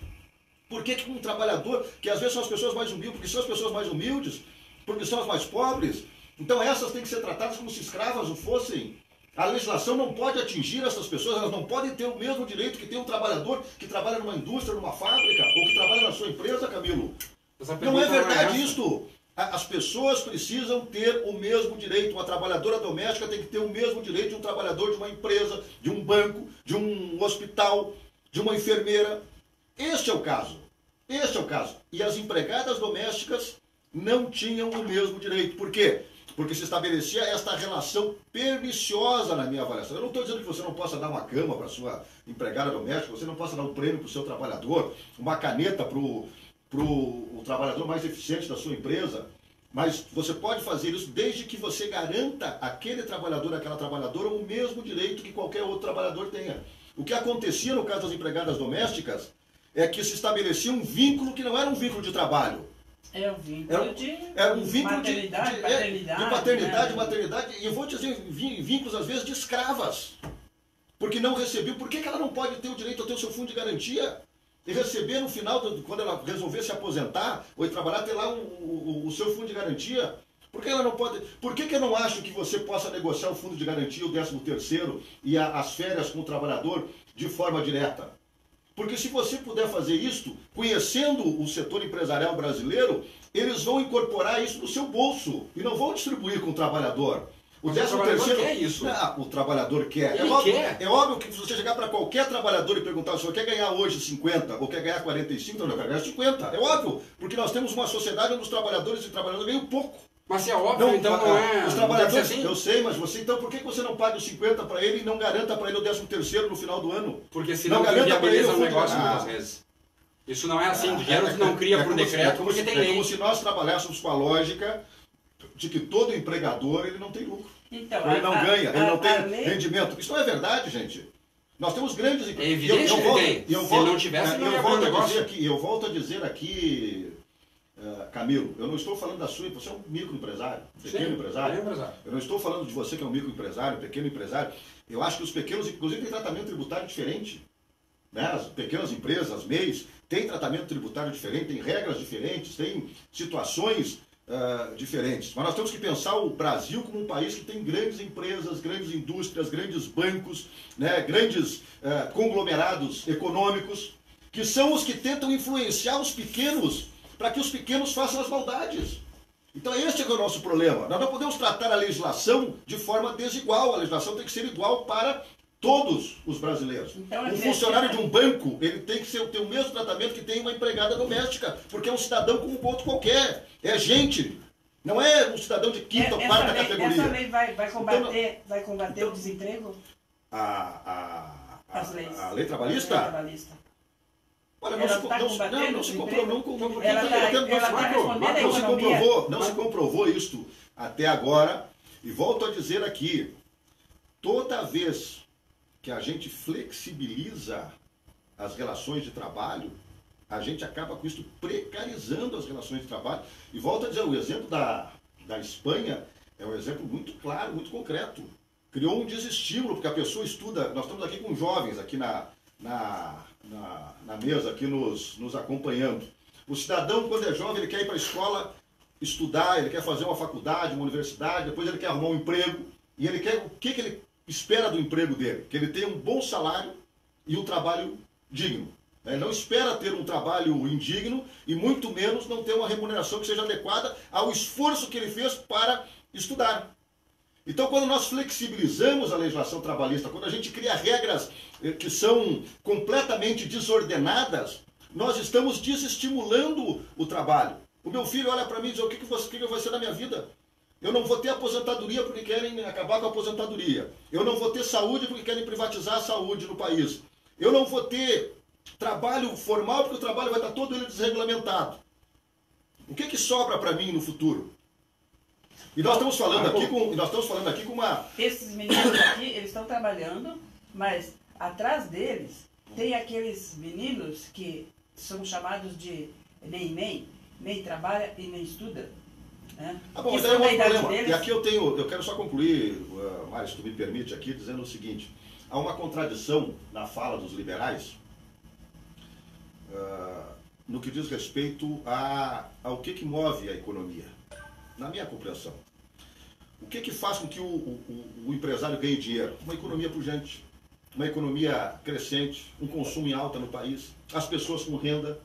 Por que um trabalhador, que às vezes são as pessoas mais humildes, porque são as pessoas mais humildes, porque são as mais pobres, então essas têm que ser tratadas como se escravas o fossem? A legislação não pode atingir essas pessoas, elas não podem ter o mesmo direito que tem um trabalhador que trabalha numa indústria, numa fábrica, ou que trabalha na sua empresa, Camilo. Não é verdade isto. As pessoas precisam ter o mesmo direito. Uma trabalhadora doméstica tem que ter o mesmo direito de um trabalhador de uma empresa, de um banco, de um hospital, de uma enfermeira. Este é o caso. Este é o caso. E as empregadas domésticas não tinham o mesmo direito. Por quê? Porque se estabelecia esta relação perniciosa na minha avaliação. Eu não estou dizendo que você não possa dar uma cama para sua empregada doméstica, você não possa dar um prêmio para o seu trabalhador, uma caneta para o trabalhador mais eficiente da sua empresa, mas você pode fazer isso desde que você garanta àquele trabalhador, àquela trabalhadora, o mesmo direito que qualquer outro trabalhador tenha. O que acontecia no caso das empregadas domésticas é que se estabelecia um vínculo que não era um vínculo de trabalho. É um vínculo de maternidade, paternidade, paternidade, maternidade, e eu vou dizer, vínculos às vezes de escravas, porque não recebeu. Por que ela não pode ter o direito a ter o seu fundo de garantia e receber no final, quando ela resolver se aposentar ou ir trabalhar, ter lá o seu fundo de garantia? Por que ela não pode? Por que eu não acho que você possa negociar o fundo de garantia, o 13º e as férias com o trabalhador de forma direta? Porque se você puder fazer isso, conhecendo o setor empresarial brasileiro, eles vão incorporar isso no seu bolso e não vão distribuir com o trabalhador. O trabalhador quer isso. Não, o trabalhador quer. Ele é óbvio que se você chegar para qualquer trabalhador e perguntar, o senhor quer ganhar hoje 50 ou quer ganhar 45, não, eu quero ganhar 50. É óbvio, porque nós temos uma sociedade onde os trabalhadores e trabalhadores ganham pouco. Mas se é óbvio, então não é... Os trabalhadores, assim? Eu sei, mas você, então por que você não paga os 50 para ele e não garanta para ele o 13º no final do ano? Porque senão viabiliza o negócio muitas vezes. Isso não é assim, o dinheiro não cria por decreto, porque tem lei. É como se nós trabalhássemos com a lógica de que todo empregador ele não tem lucro. Então, ele não ganha, ele não tem lei... rendimento. Isso não é verdade, gente. Nós temos grandes empresas. É evidente que tem. Se não tivesse, não ia bom negócio. Eu volto a dizer aqui, Camilo, eu não estou falando da sua, você é um microempresário, pequeno empresário. Eu não estou falando de você que é um microempresário, pequeno empresário. Eu acho que os pequenos, inclusive, têm tratamento tributário diferente. Né? As pequenas empresas, as MEIs, têm tratamento tributário diferente, têm regras diferentes, têm situações diferentes. Mas nós temos que pensar o Brasil como um país que tem grandes empresas, grandes indústrias, grandes bancos, né? Grandes conglomerados econômicos, que são os que tentam influenciar os pequenos para que os pequenos façam as maldades. Então este é o nosso problema. Nós não podemos tratar a legislação de forma desigual. A legislação tem que ser igual para todos os brasileiros. Então, um funcionário de um banco, ele tem que ter o mesmo tratamento que tem uma empregada doméstica, porque é um cidadão como outro qualquer. É gente. Não é um cidadão de quinta ou quarta categoria. Essa lei vai combater o desemprego? As leis. A lei trabalhista? A lei trabalhista. Olha, não se comprovou isto até agora, e volto a dizer aqui, toda vez que a gente flexibiliza as relações de trabalho, a gente acaba com isso precarizando as relações de trabalho. E volto a dizer, o exemplo da Espanha é um exemplo muito claro, muito concreto. Criou um desestímulo, porque a pessoa estuda, nós estamos aqui com jovens aqui na mesa, aqui nos acompanhando. O cidadão, quando é jovem, ele quer ir para a escola estudar, ele quer fazer uma faculdade, uma universidade, depois ele quer arrumar um emprego, e ele quer, o que ele espera do emprego dele? Que ele tenha um bom salário e um trabalho digno. Ele não espera ter um trabalho indigno e muito menos não ter uma remuneração que seja adequada ao esforço que ele fez para estudar. Então, quando nós flexibilizamos a legislação trabalhista, quando a gente cria regras que são completamente desordenadas, nós estamos desestimulando o trabalho. O meu filho olha para mim e diz, o que vai ser da minha vida? Eu não vou ter aposentadoria porque querem acabar com a aposentadoria. Eu não vou ter saúde porque querem privatizar a saúde no país. Eu não vou ter trabalho formal porque o trabalho vai estar todo ele desregulamentado. O que sobra para mim no futuro? E nós estamos falando aqui com uma... Esses meninos aqui, eles estão trabalhando, mas atrás deles tem aqueles meninos que são chamados de nem trabalha e nem estuda. Né? Bom, mas aí é um problema. Deles. E aqui eu quero só concluir, Mário, se tu me permite aqui, dizendo o seguinte. Há uma contradição na fala dos liberais no que diz respeito ao que move a economia. Na minha compreensão. O que faz com que o empresário ganhe dinheiro? Uma economia pujante, uma economia crescente, um consumo em alta no país, as pessoas com renda,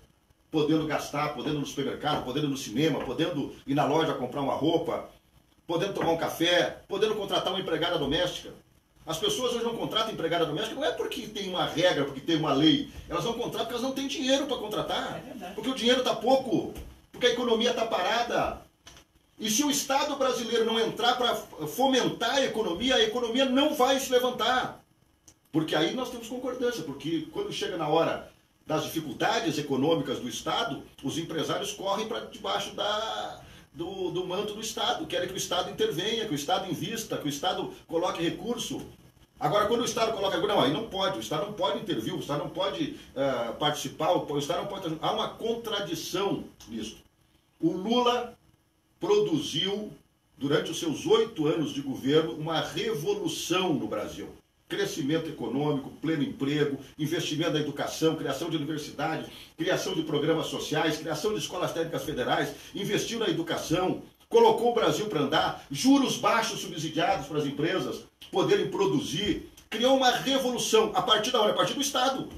podendo gastar, podendo ir no supermercado, podendo ir no cinema, podendo ir na loja comprar uma roupa, podendo tomar um café, podendo contratar uma empregada doméstica. As pessoas hoje não contratam empregada doméstica, não é porque tem uma regra, porque tem uma lei. Elas não contratam porque elas não têm dinheiro para contratar. Porque o dinheiro está pouco, porque a economia está parada. E se o Estado brasileiro não entrar para fomentar a economia não vai se levantar. Porque aí nós temos concordância, porque quando chega na hora das dificuldades econômicas do Estado, os empresários correm para debaixo do manto do Estado, querem que o Estado intervenha, que o Estado invista, que o Estado coloque recurso. Agora, quando o Estado coloca recurso, não, aí não pode, o Estado não pode intervir, o Estado não pode participar, o Estado não pode... Há uma contradição nisso. O Lula produziu, durante os seus 8 anos de governo, uma revolução no Brasil. Crescimento econômico, pleno emprego, investimento na educação, criação de universidades, criação de programas sociais, criação de escolas técnicas federais, investiu na educação, colocou o Brasil para andar, juros baixos subsidiados para as empresas poderem produzir, criou uma revolução a partir da hora, a partir do Estado.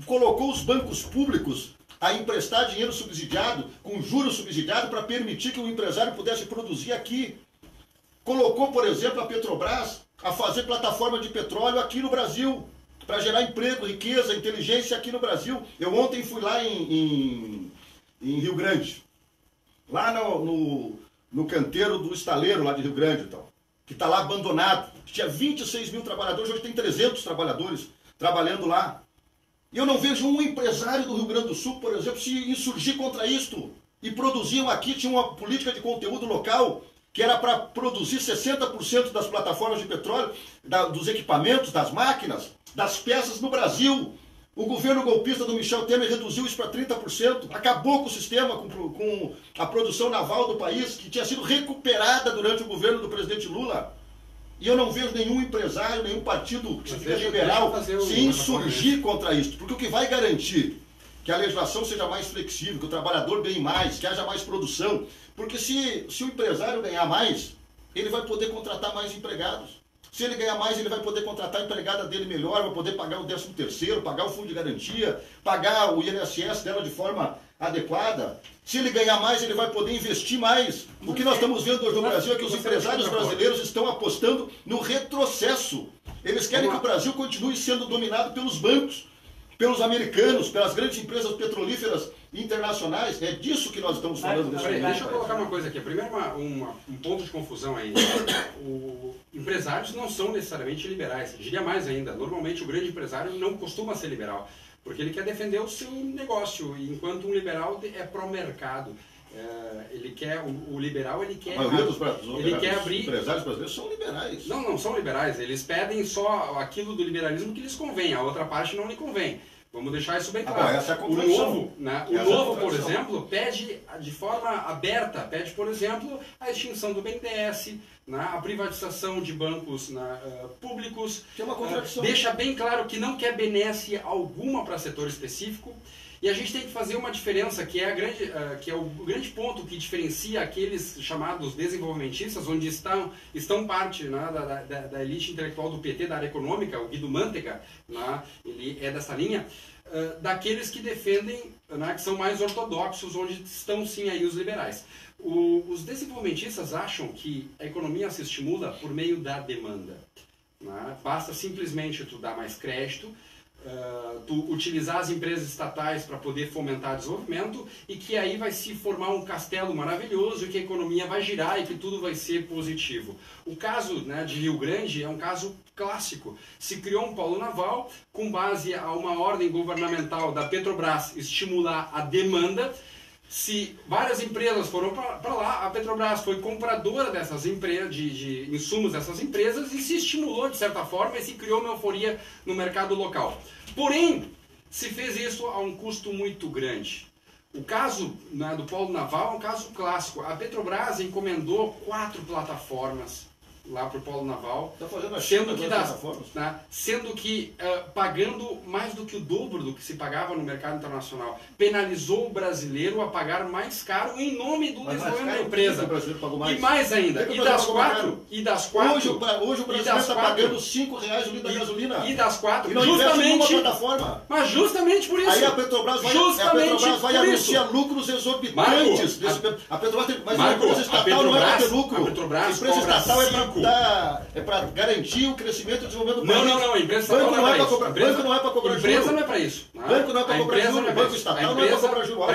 Colocou os bancos públicos a emprestar dinheiro subsidiado, com juros subsidiados, para permitir que o empresário pudesse produzir aqui. Colocou, por exemplo, a Petrobras a fazer plataforma de petróleo aqui no Brasil, para gerar emprego, riqueza, inteligência aqui no Brasil. Eu ontem fui lá em Rio Grande, lá no canteiro do estaleiro lá de Rio Grande, então, que está lá abandonado. Tinha 26 mil trabalhadores, hoje tem 300 trabalhadores trabalhando lá. E eu não vejo um empresário do Rio Grande do Sul, por exemplo, se insurgir contra isto. E produziam aqui, tinha uma política de conteúdo local, que era para produzir 60% das plataformas de petróleo, dos equipamentos, das máquinas, das peças no Brasil. O governo golpista do Michel Temer reduziu isso para 30%, acabou com o sistema, com a produção naval do país, que tinha sido recuperada durante o governo do presidente Lula. E eu não vejo nenhum empresário, nenhum partido que se diga liberal se insurgir contra isso. Porque o que vai garantir que a legislação seja mais flexível, que o trabalhador ganhe mais, que haja mais produção. Porque se o empresário ganhar mais, ele vai poder contratar mais empregados. Se ele ganhar mais, ele vai poder contratar a empregada dele melhor, vai poder pagar o 13º, pagar o fundo de garantia, pagar o INSS dela de forma adequada. Se ele ganhar mais, ele vai poder investir mais. O que nós estamos vendo hoje no Brasil é que os empresários brasileiros estão apostando no retrocesso. Eles querem que o Brasil continue sendo dominado pelos bancos, pelos americanos, pelas grandes empresas petrolíferas internacionais. É disso que nós estamos falando nesse momento. Deixa eu colocar uma coisa aqui. Primeiro, um ponto de confusão aí. Empresários não são necessariamente liberais. Diria mais ainda, normalmente o grande empresário não costuma ser liberal, porque ele quer defender o seu negócio, enquanto um liberal é pró-mercado. Ele quer, o liberal, ele quer... A maioria dos abrir... empresários brasileiros são liberais. Não são liberais. Eles pedem só aquilo do liberalismo que lhes convém, a outra parte não lhe convém. Vamos deixar isso bem claro. Essa é a contradição. O Novo, por exemplo, pede de forma aberta, pede, por exemplo, a extinção do BNDES, a privatização de bancos públicos. Que é uma contradição. Deixa bem claro que não quer benesse alguma para setor específico. E a gente tem que fazer uma diferença, que é o grande ponto que diferencia aqueles chamados desenvolvimentistas, onde estão parte da elite intelectual do PT, da área econômica, o Guido Mantega, ele é dessa linha, daqueles que defendem, que são mais ortodoxos, onde estão sim aí os liberais. Os desenvolvimentistas acham que a economia se estimula por meio da demanda. Basta simplesmente tu dar mais crédito, tu utilizar as empresas estatais para poder fomentar desenvolvimento e que aí vai se formar um castelo maravilhoso e que a economia vai girar e que tudo vai ser positivo. O caso de Rio Grande é um caso clássico. Se criou um polo naval com base a uma ordem governamental da Petrobras estimular a demanda. Se várias empresas foram para lá, a Petrobras foi compradora dessas empresas, de insumos dessas empresas, e se estimulou de certa forma e se criou uma euforia no mercado local. Porém, se fez isso a um custo muito grande. O caso do polo naval é um caso clássico. A Petrobras encomendou 4 plataformas lá para o Polo Naval, Está fazendo a sendo que, plataformas. né, sendo que pagando mais do que o dobro do que se pagava no mercado internacional. Penalizou o brasileiro a pagar mais caro em nome do desenvolvimento da empresa. O brasileiro pagou mais. E mais ainda, e das quatro... Hoje o brasileiro está pagando R$5 o litro da gasolina. E das quatro, e não justamente... plataforma. Mas justamente por isso. Aí a Petrobras vai anunciar lucros exorbitantes. A Petrobras tem, mas a empresa estatal não é para ter lucro. A empresa estatal é para garantir o crescimento e o desenvolvimento do país. Não, a empresa estatal não é para isso. Banco não é para cobrar juros. Empresa não é para isso. Banco não é para cobrar juros. Banco estatal não é para cobrar juros.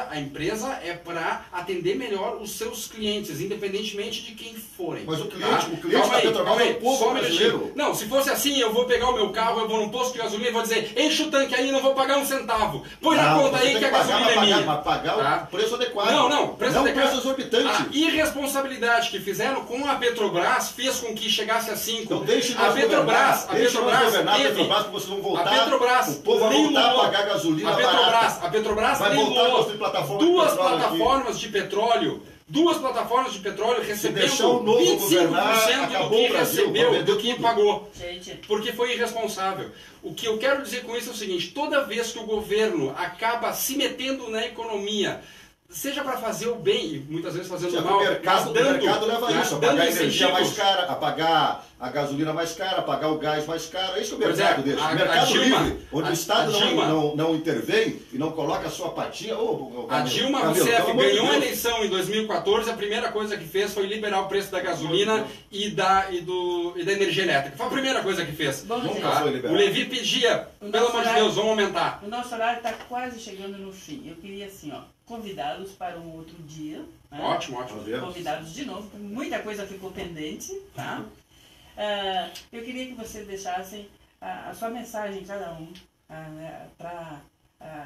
A empresa é para atender melhor os seus clientes, independentemente de quem forem. Mas o cliente da Petrobras é o povo brasileiro. Não, se fosse assim, eu vou pegar o meu carro, eu vou num posto de gasolina e vou dizer, enche o tanque aí, não vou pagar um centavo. Põe na conta aí que a gasolina é minha. Pagar o preço adequado. Não, preço exorbitante. A irresponsabilidade que fizeram com a Petrobras fez com que chegasse a 5. Então deixe nós governar, porque vocês vão voltar, o povo vai voltar a pagar gasolina barata. A Petrobras vai voltar a construir plataforma duas plataformas de petróleo. Duas plataformas de petróleo recebendo 25% do que pagou. Porque foi irresponsável. O que eu quero dizer com isso é o seguinte, toda vez que o governo acaba se metendo na economia, seja para fazer o bem, e muitas vezes fazendo o mal, o mercado leva isso, a pagar a energia mais cara, a pagar a gasolina mais cara, a pagar o gás mais caro. É isso que o mercado deixa. O mercado livre, onde o Estado não intervém e não coloca a sua patinha. A Dilma Rousseff ganhou a eleição em 2014, a primeira coisa que fez foi liberar o preço da gasolina e da energia elétrica. Foi a primeira coisa que fez. O Levi pedia, pelo amor de Deus, vamos aumentar. O nosso horário está quase chegando no fim. Eu queria assim, convidá-los para um outro dia. Né? Ótimo. Convidados de novo, porque muita coisa ficou pendente. Tá? Eu queria que vocês deixassem a sua mensagem, cada um,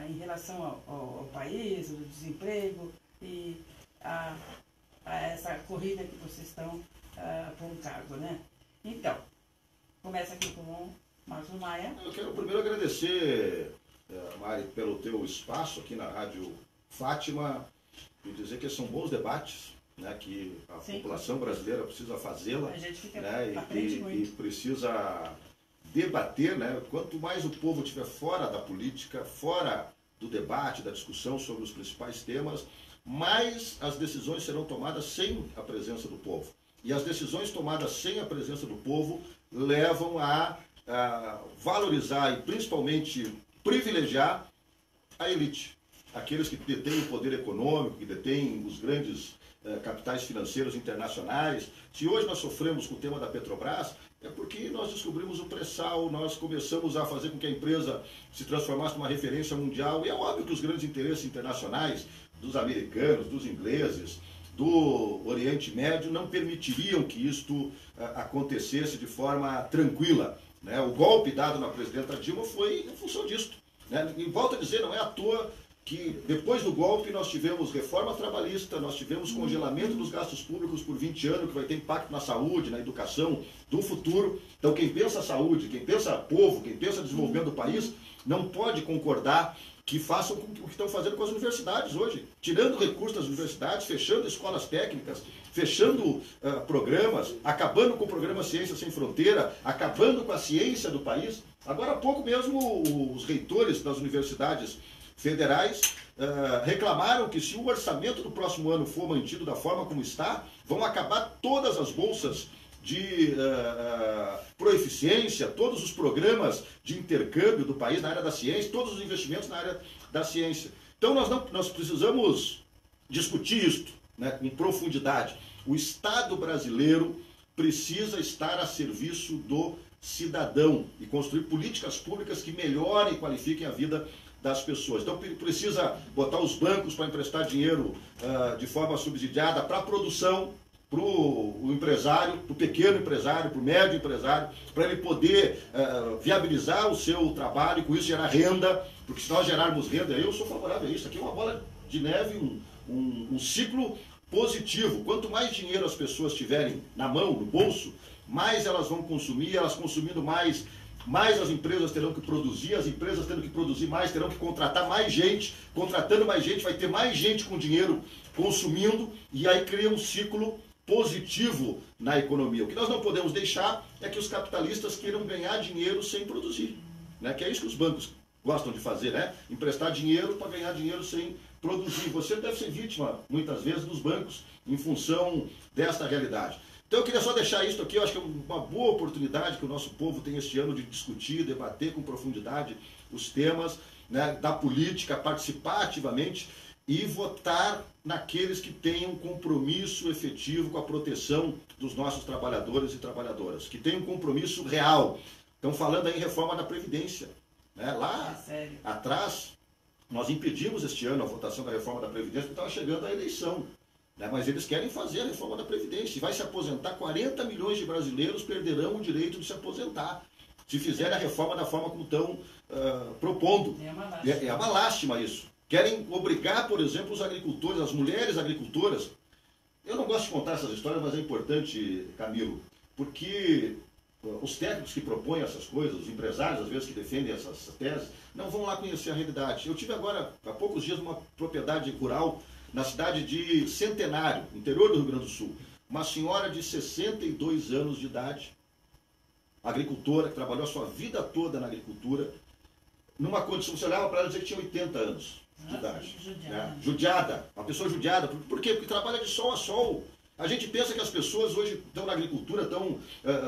em relação ao país, ao desemprego e a essa corrida que vocês estão por um cargo, né? Então, começa aqui com o Márcio Maia. Eu quero primeiro agradecer, Mari, pelo teu espaço aqui na Rádio Fátima e dizer que são bons debates, né, que a população brasileira precisa fazê-la, né, e precisa debater, né, quanto mais o povo estiver fora da política, fora do debate, da discussão sobre os principais temas, mais as decisões serão tomadas sem a presença do povo. E as decisões tomadas sem a presença do povo levam a valorizar e principalmente privilegiar a elite. Aqueles que detêm o poder econômico, que detêm os grandes capitais financeiros internacionais. Se hoje nós sofremos com o tema da Petrobras, é porque nós descobrimos o pré-sal, nós começamos a fazer com que a empresa se transformasse numa referência mundial. E é óbvio que os grandes interesses internacionais, dos americanos, dos ingleses, do Oriente Médio, não permitiriam que isto acontecesse de forma tranquila. Né? O golpe dado na presidenta Dilma foi em função disto. Né? E volto a dizer, não é à toa que depois do golpe nós tivemos reforma trabalhista, nós tivemos congelamento dos gastos públicos por 20 anos, que vai ter impacto na saúde, na educação do futuro. Então quem pensa saúde, quem pensa povo, quem pensa desenvolvimento do país, não pode concordar que façam o que estão fazendo com as universidades hoje, tirando recursos das universidades, fechando escolas técnicas, fechando programas, acabando com o programa Ciência Sem Fronteira, acabando com a ciência do país. Agora há pouco mesmo os reitores das universidades federais reclamaram que se o orçamento do próximo ano for mantido da forma como está, vão acabar todas as bolsas de proeficiência, todos os programas de intercâmbio do país na área da ciência, todos os investimentos na área da ciência. Então nós precisamos discutir isto, né, com profundidade. O Estado brasileiro precisa estar a serviço do cidadão e construir políticas públicas que melhorem e qualifiquem a vida das pessoas. Então precisa botar os bancos para emprestar dinheiro de forma subsidiada para a produção, para o empresário, para o pequeno empresário, para o médio empresário, para ele poder viabilizar o seu trabalho e com isso gerar renda, porque se nós gerarmos renda, eu sou favorável a isso. Aqui é uma bola de neve, um ciclo positivo. Quanto mais dinheiro as pessoas tiverem na mão, no bolso, mais elas vão consumir, elas consumindo mais as empresas terão que produzir, as empresas tendo que produzir mais, terão que contratar mais gente, contratando mais gente, vai ter mais gente com dinheiro consumindo, e aí cria um ciclo positivo na economia. O que nós não podemos deixar é que os capitalistas queiram ganhar dinheiro sem produzir, né? Que é isso que os bancos gostam de fazer, né? Emprestar dinheiro para ganhar dinheiro sem produzir. Você deve ser vítima, muitas vezes, dos bancos em função desta realidade. Então eu queria só deixar isso aqui, eu acho que é uma boa oportunidade que o nosso povo tem este ano de discutir, debater com profundidade os temas, né, da política, participar ativamente e votar naqueles que tenham compromisso efetivo com a proteção dos nossos trabalhadores e trabalhadoras, que tenham um compromisso real. Estão falando aí em reforma da Previdência, né? Lá atrás, nós impedimos este ano a votação da reforma da Previdência porque estava chegando a eleição, né? Mas eles querem fazer a reforma da Previdência. E vai se aposentar, 40 milhões de brasileiros perderão o direito de se aposentar se fizerem a reforma da forma como estão propondo. É uma lástima isso. Querem obrigar, por exemplo, os agricultores, as mulheres agricultoras. Eu não gosto de contar essas histórias, mas é importante, Camilo, porque os técnicos que propõem essas coisas, os empresários, às vezes, que defendem essas teses, não vão lá conhecer a realidade. Eu tive agora, há poucos dias, uma propriedade rural na cidade de Centenário, interior do Rio Grande do Sul. Uma senhora de 62 anos de idade, agricultora, que trabalhou a sua vida toda na agricultura, numa condição, você olhava para ela e dizia que tinha 80 anos de idade. Né? Judiada, uma pessoa judiada. Por quê? Porque trabalha de sol a sol. A gente pensa que as pessoas hoje estão na agricultura, estão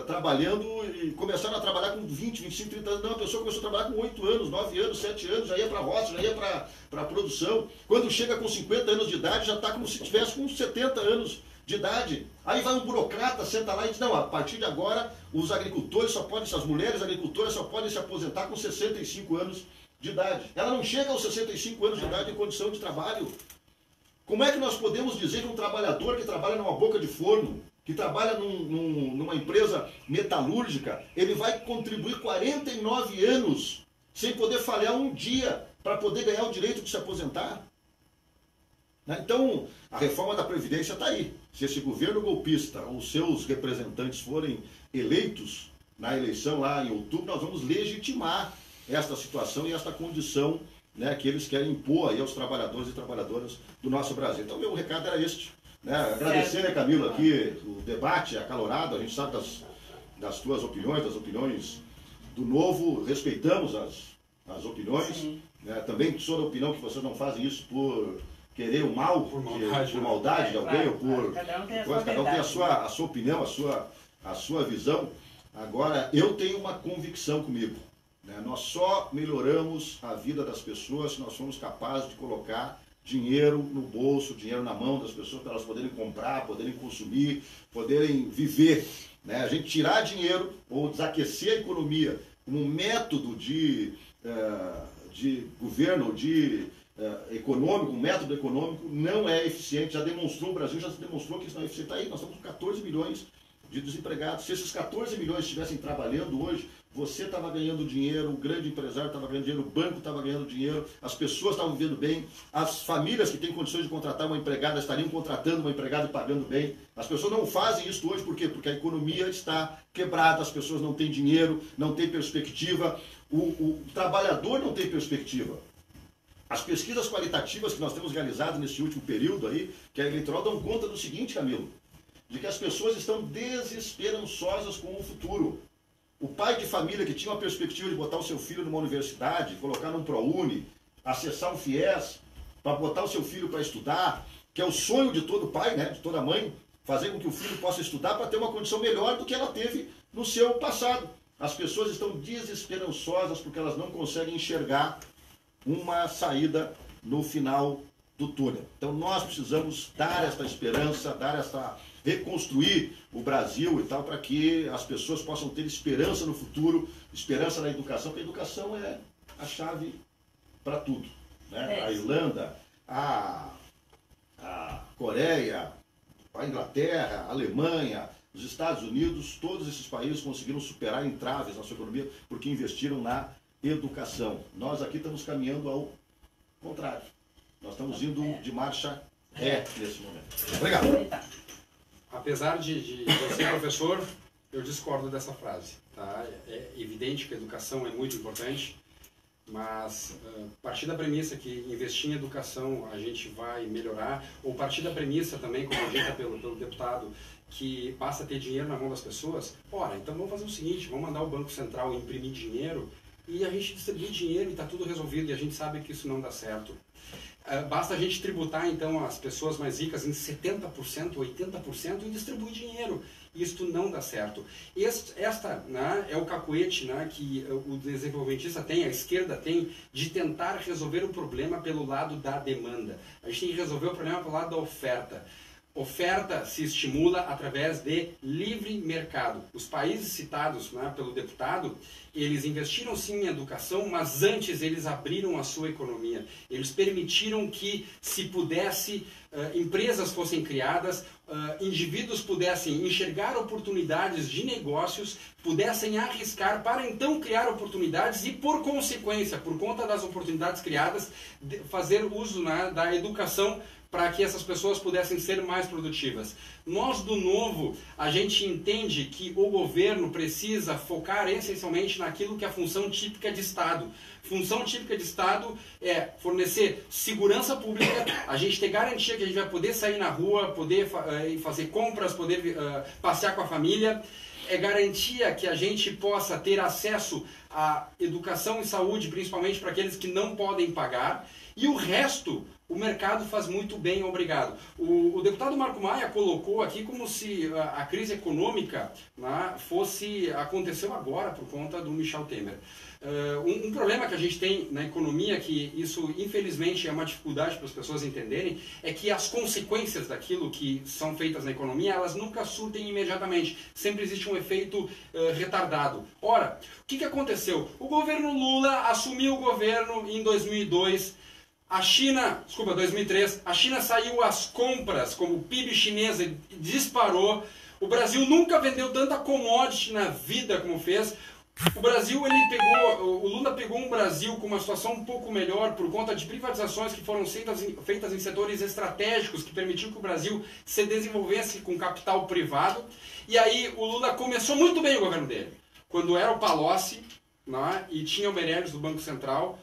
trabalhando e começaram a trabalhar com 20, 25, 30 anos. Não, a pessoa começou a trabalhar com 8 anos, 9 anos, 7 anos, já ia para a roça, já ia para a produção. Quando chega com 50 anos de idade, já está como se tivesse com 70 anos de idade. Aí vai um burocrata, senta lá e diz, não, a partir de agora, os agricultores só podem, as mulheres agricultoras só podem se aposentar com 65 anos de idade. Ela não chega aos 65 anos de idade em condição de trabalho. Como é que nós podemos dizer que um trabalhador que trabalha numa boca de forno, que trabalha numa empresa metalúrgica, ele vai contribuir 49 anos sem poder falhar um dia para poder ganhar o direito de se aposentar? Então, a reforma da Previdência está aí. Se esse governo golpista ou seus representantes forem eleitos na eleição lá em outubro, nós vamos legitimar esta situação e esta condição, né, que eles querem impor aí aos trabalhadores e trabalhadoras do nosso Brasil. Então, meu recado era este. Né? Agradecer, né, Camilo, aqui o debate acalorado. A gente sabe das tuas opiniões, das opiniões do Novo. Respeitamos as opiniões. Né? Também sou da opinião que vocês não fazem isso por querer o mal, por maldade de alguém, ou por cada um tem a sua opinião, a sua visão. Agora, eu tenho uma convicção comigo. Né? Nós só melhoramos a vida das pessoas se nós formos capazes de colocar dinheiro no bolso, dinheiro na mão das pessoas, para elas poderem comprar, poderem consumir, poderem viver. Né? A gente tirar dinheiro ou desaquecer a economia como um método de governo, econômico, um método econômico, não é eficiente. Já demonstrou, o Brasil já demonstrou que isso não é eficiente. Está aí, nós estamos com 14 milhões de desempregados. Se esses 14 milhões estivessem trabalhando hoje, você estava ganhando dinheiro, o grande empresário estava ganhando dinheiro, o banco estava ganhando dinheiro, as pessoas estavam vivendo bem, as famílias que têm condições de contratar uma empregada estariam contratando uma empregada e pagando bem. As pessoas não fazem isso hoje, por quê? Porque a economia está quebrada, as pessoas não têm dinheiro, não têm perspectiva, o trabalhador não tem perspectiva. As pesquisas qualitativas que nós temos realizado nesse último período aí, que é eleitoral, dão conta do seguinte, Camilo, de que as pessoas estão desesperançosas com o futuro. O pai de família que tinha uma perspectiva de botar o seu filho numa universidade, colocar num ProUni, acessar um FIES, para botar o seu filho para estudar, que é o sonho de todo pai, né, de toda mãe, fazer com que o filho possa estudar para ter uma condição melhor do que ela teve no seu passado. As pessoas estão desesperançosas porque elas não conseguem enxergar uma saída no final do túnel. Então nós precisamos dar esta esperança, reconstruir o Brasil e tal, para que as pessoas possam ter esperança no futuro, esperança na educação, porque a educação é a chave para tudo. Né? A Irlanda, a Coreia, a Inglaterra, a Alemanha, os Estados Unidos, todos esses países conseguiram superar entraves na sua economia porque investiram na educação. Nós aqui estamos caminhando ao contrário. Nós estamos indo de marcha ré nesse momento. Obrigado. Apesar de eu ser professor, eu discordo dessa frase. Tá? É evidente que a educação é muito importante. mas partir da premissa que investir em educação a gente vai melhorar, ou partir da premissa também, como dita pelo deputado, que basta ter dinheiro na mão das pessoas, ora, então vamos fazer o seguinte, vamos mandar o Banco Central imprimir dinheiro e a gente distribui dinheiro e está tudo resolvido, e a gente sabe que isso não dá certo. Basta a gente tributar, então, as pessoas mais ricas em 70%, 80% e distribuir dinheiro. Isto não dá certo. Esta, né, é o cacuete, né, que o desenvolvimentista tem, a esquerda tem, de tentar resolver o problema pelo lado da demanda. A gente tem que resolver o problema pelo lado da oferta. Oferta se estimula através de livre mercado. Os países citados, né, pelo deputado, eles investiram sim em educação, mas antes eles abriram a sua economia. Eles permitiram que se pudesse, empresas fossem criadas, indivíduos pudessem enxergar oportunidades de negócios, pudessem arriscar para então criar oportunidades e, por consequência, por conta das oportunidades criadas, fazer uso, né, da educação para que essas pessoas pudessem ser mais produtivas. Nós, do Novo, a gente entende que o governo precisa focar essencialmente naquilo que é a função típica de Estado. Função típica de Estado é fornecer segurança pública, a gente ter garantia que a gente vai poder sair na rua, poder fazer compras, poder passear com a família. É garantia que a gente possa ter acesso à educação e saúde, principalmente para aqueles que não podem pagar. E o resto, o mercado faz muito bem, obrigado. O deputado Marco Maia colocou aqui como se a crise econômica, né, aconteceu agora por conta do Michel Temer. Um problema que a gente tem na economia, que isso infelizmente é uma dificuldade para as pessoas entenderem, é que as consequências daquilo que são feitas na economia, elas nunca surtem imediatamente. Sempre existe um efeito retardado. Ora, o que aconteceu? O governo Lula assumiu o governo em 2002. 2003, a China saiu às compras, como o PIB chinês disparou. O Brasil nunca vendeu tanta commodity na vida como fez. O Lula pegou um Brasil com uma situação um pouco melhor por conta de privatizações que foram feitas em setores estratégicos que permitiu que o Brasil se desenvolvesse com capital privado. E aí o Lula começou muito bem o governo dele. Quando era o Palocci, né, e tinha o Meirelles do Banco Central,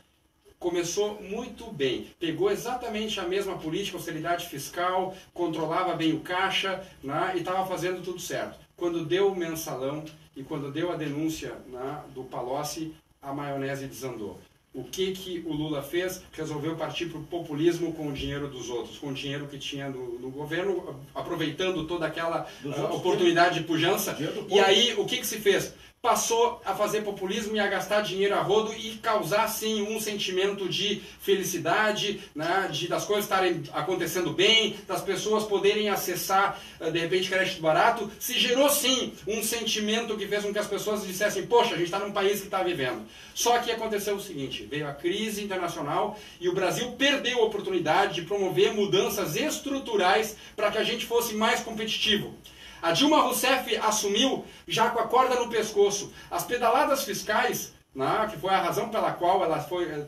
começou muito bem. Pegou exatamente a mesma política, austeridade fiscal, controlava bem o caixa, né, e estava fazendo tudo certo. Quando deu o mensalão e quando deu a denúncia, né, do Palocci, a maionese desandou. O que o Lula fez? Resolveu partir para o populismo com o dinheiro dos outros, com o dinheiro que tinha no governo, aproveitando toda aquela oportunidade de pujança. E aí, o que se fez? Passou a fazer populismo e a gastar dinheiro a rodo e causar, sim, um sentimento de felicidade, né, das coisas estarem acontecendo bem, das pessoas poderem acessar, de repente, crédito barato. Se gerou, sim, um sentimento que fez com que as pessoas dissessem, poxa, a gente está num país que está vivendo. Só que aconteceu o seguinte, veio a crise internacional e o Brasil perdeu a oportunidade de promover mudanças estruturais para que a gente fosse mais competitivo. A Dilma Rousseff assumiu já com a corda no pescoço. As pedaladas fiscais, né, que foi a razão pela qual ela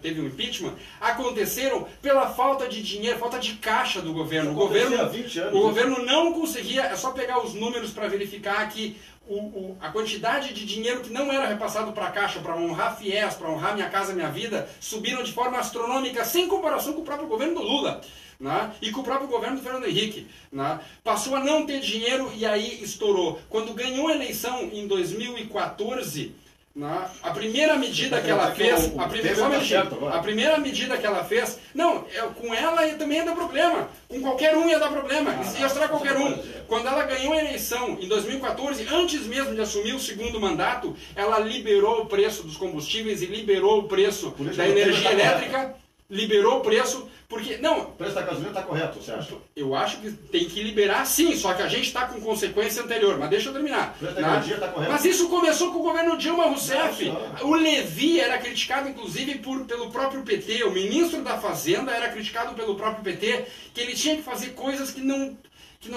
teve um impeachment, aconteceram pela falta de dinheiro, falta de caixa do governo. O governo não conseguia, é só pegar os números para verificar que a quantidade de dinheiro que não era repassado para a Caixa, para honrar FIES, para honrar Minha Casa Minha Vida, subiram de forma astronômica, sem comparação com o próprio governo do Lula. Né? E com o próprio governo do Fernando Henrique. Né? Passou a não ter dinheiro e aí estourou. Quando ganhou a eleição em 2014, né, a primeira medida que ela fez, a primeira medida que ela fez, não, com ela também ia dar problema, com qualquer um ia dar problema, ia estourar qualquer um. Quando ela ganhou a eleição em 2014, antes mesmo de assumir o segundo mandato, ela liberou o preço dos combustíveis e liberou o preço da energia elétrica. Liberou o preço, porque... Não, o preço da gasolina está correto, você acha? Eu acho que tem que liberar sim, só que a gente está com consequência anterior. Mas deixa eu terminar. O preço da energia está correto. Mas isso começou com o governo Dilma Rousseff. O Levi era criticado, inclusive, pelo próprio PT. O ministro da Fazenda era criticado pelo próprio PT, que ele tinha que fazer coisas que não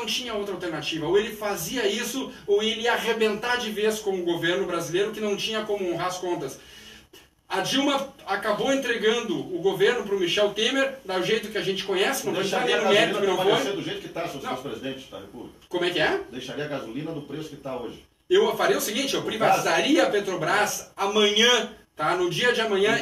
tinha outra alternativa. Ou ele fazia isso, ou ele ia arrebentar de vez com o governo brasileiro, que não tinha como honrar as contas. A Dilma acabou entregando o governo para o Michel Temer, do jeito que a gente conhece, não deixaria no mérito que não foi. Do jeito que está, se eu fosse presidente da República. Como é que é? Deixaria a gasolina do preço que está hoje. Eu faria o seguinte, eu privatizaria a Petrobras amanhã tá? No dia de amanhã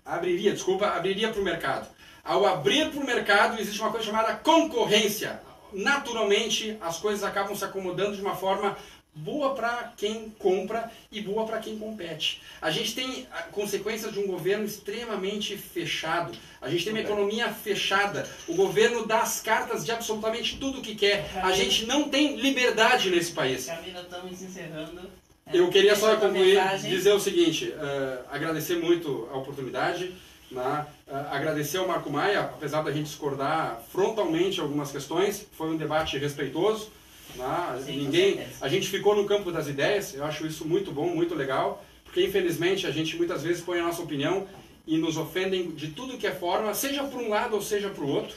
abriria para o mercado. Ao abrir para o mercado existe uma coisa chamada concorrência. Naturalmente as coisas acabam se acomodando de uma forma boa para quem compra e boa para quem compete. A gente tem consequências de um governo extremamente fechado. A gente tem uma economia fechada. O governo dá as cartas de absolutamente tudo que quer. A gente não tem liberdade nesse país. Camila, estamos encerrando. Eu queria só concluir, dizer o seguinte, agradecer muito a oportunidade, né? Agradecer ao Marco Maia, apesar da gente discordar frontalmente algumas questões, foi um debate respeitoso. Sim, a gente ficou no campo das ideias, eu acho isso muito bom, muito legal, porque infelizmente a gente muitas vezes põe a nossa opinião e nos ofendem de tudo que é forma, seja para um lado ou seja para o outro,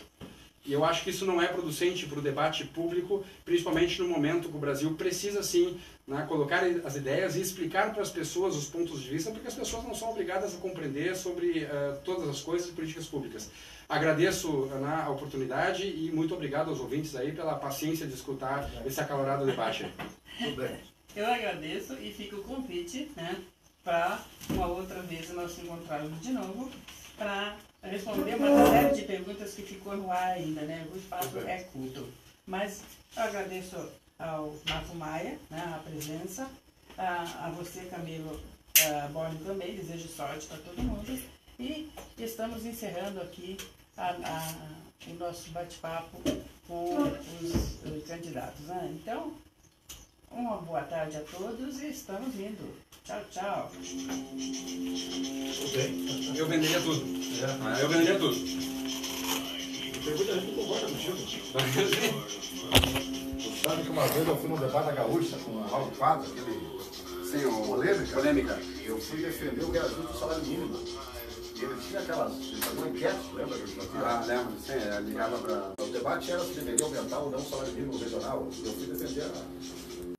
e eu acho que isso não é producente para o debate público, principalmente no momento que o Brasil precisa sim, né, colocar as ideias e explicar para as pessoas os pontos de vista, porque as pessoas não são obrigadas a compreender sobre todas as coisas e políticas públicas. Agradeço a oportunidade e muito obrigado aos ouvintes aí pela paciência de escutar esse acalorado debate. Tudo bem. Eu agradeço e fica o convite, né, para uma outra vez nós encontrarmos de novo para responder uma série de perguntas que ficou no ar ainda, né? O espaço é curto. Mas eu agradeço ao Marco Maia, né, a presença, a você, Camilo Borne, também, desejo sorte para todo mundo. E estamos encerrando aqui o nosso bate-papo com os candidatos, né? Então, uma boa tarde a todos e estamos indo. Tchau, tchau. Eu venderia tudo. Eu venderia tudo. Tem muita gente que concorda contigo. Você sabe que uma vez eu fui num debate da Gaúcha com o Raul Fábio, aquele... Sim, polêmica. Eu fui defender o reajuste do salário mínimo. E ele tinha aquelas... Ele fazia uma enquete, lembra? Lembro, sim, ligava para... O debate era se deveria aumentar ou não o salário mínimo regional. Eu fui defender